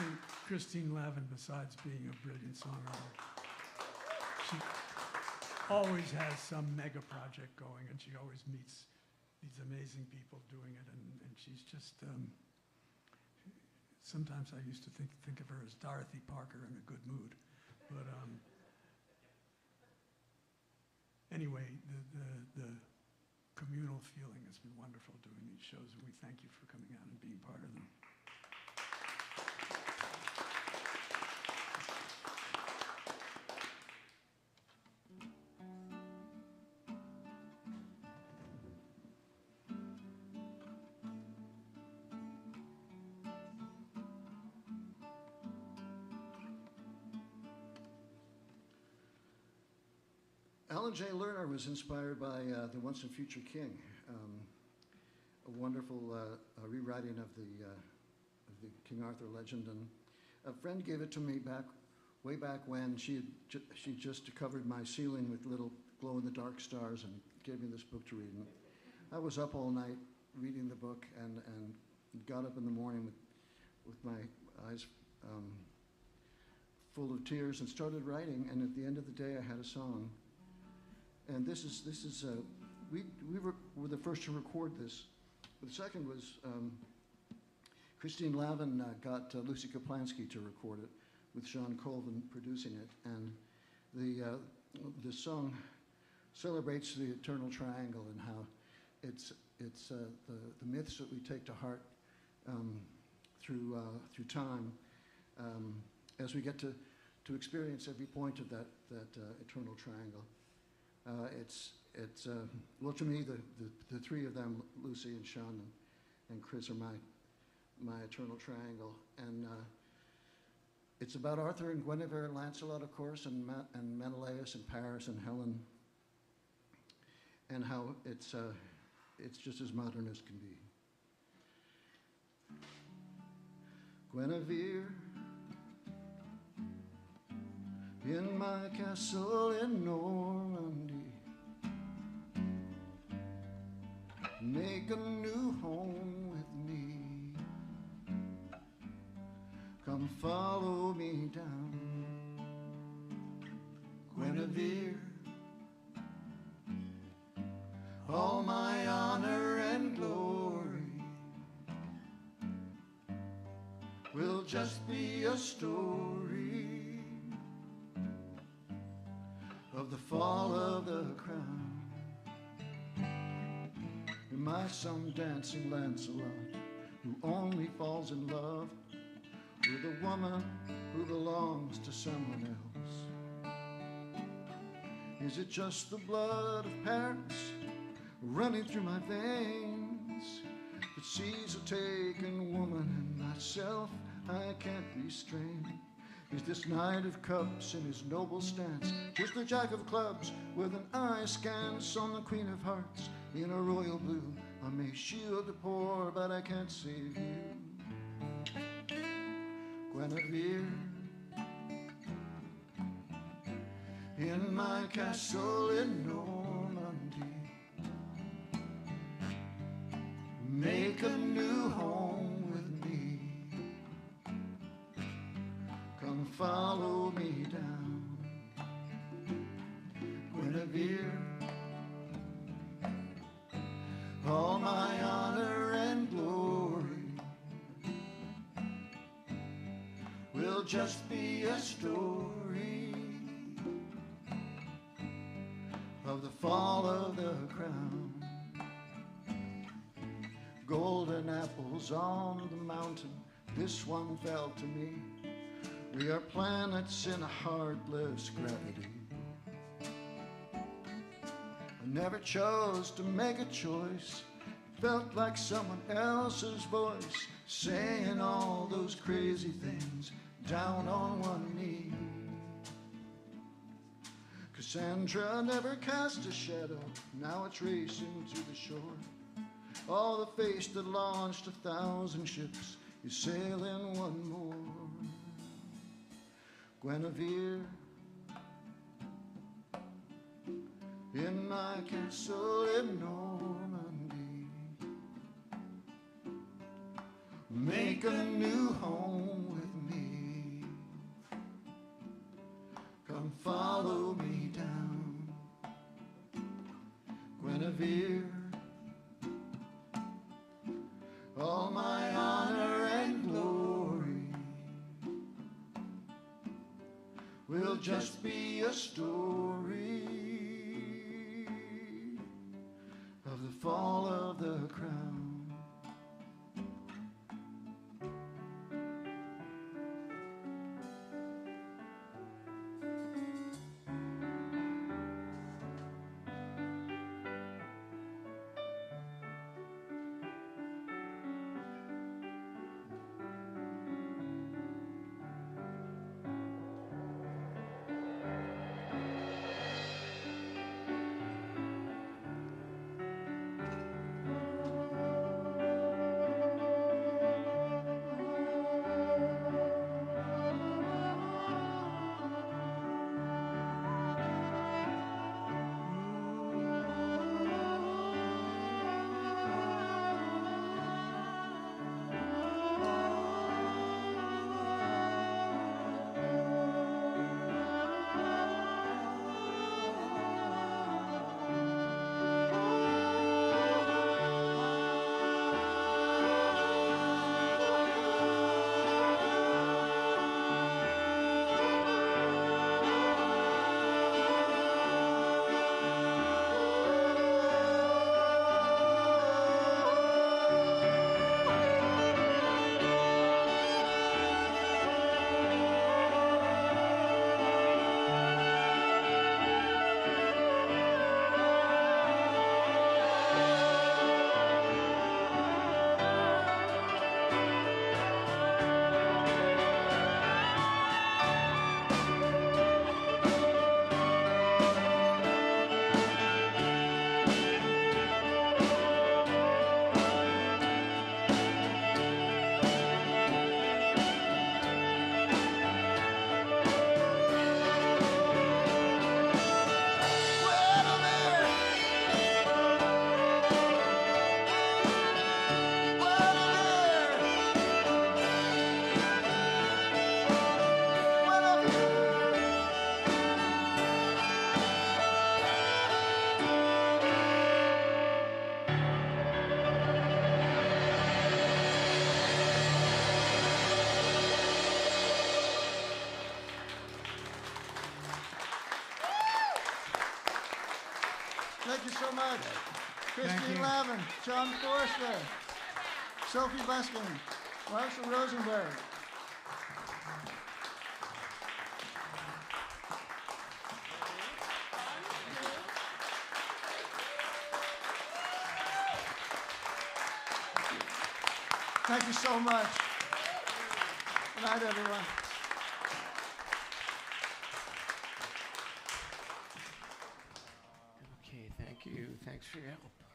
And Christine Lavin, besides being a brilliant songwriter, she always has some mega project going, and she always meets these amazing people doing it, and she's just, sometimes I used to think of her as Dorothy Parker in a good mood. But anyway, the communal feeling has been wonderful doing these shows, and we thank you for coming out and being part of them. Alan J. Lerner was inspired by the Once and Future King, a wonderful rewriting of the King Arthur legend, and a friend gave it to me way back when. She just covered my ceiling with little glow-in-the-dark stars and gave me this book to read. And I was up all night reading the book, and got up in the morning with my eyes full of tears and started writing. And at the end of the day, I had a song. And this is we were the first to record this. The second was Christine Lavin got Lucy Kaplansky to record it, with Sean Colvin producing it. And the song celebrates the eternal triangle and how it's the myths that we take to heart through time as we get to experience every point of that eternal triangle. Well, to me, the three of them, Lucy and Sean and Chris, are my eternal triangle. And it's about Arthur and Guinevere and Lancelot, of course, and Menelaus and Paris and Helen, and how it's just as modern as can be. Guinevere, in my castle in Normandy, make a new home with me. Come follow me down, Guinevere. All my honor and glory will just be a story of the fall of the crown. And my son dancing Lancelot, who only falls in love with a woman who belongs to someone else. Is it just the blood of Paris running through my veins that sees a taken woman and myself I can't restrain? Is this knight of cups in his noble stance just the jack of clubs with an eye askance on the queen of hearts in a royal blue? I may shield the poor, but I can't save you, Guinevere. In my castle in Normandy, make a new home with me. Come follow me down, Guinevere. All my honor and glory will just be a story of the fall of the crown. Golden apples on the mountain, this one fell to me. We are planets in a heartless gravity. I never chose to make a choice. It felt like someone else's voice saying all those crazy things down on one knee. Cassandra never cast a shadow, now it's racing to the shore. All the face that launched 1,000 ships is sailing one more. Guinevere, in my castle in Normandy, make a new home with me. Come follow me down, Guinevere. All my honor and glory will just be a story of the fall of the crown. so much. Christine you. Lavin, John Forster, Sophie Buskin, Marshall Rosenberg. Thank you so much. Good night, everyone. Okay, thank you. Thanks for your help.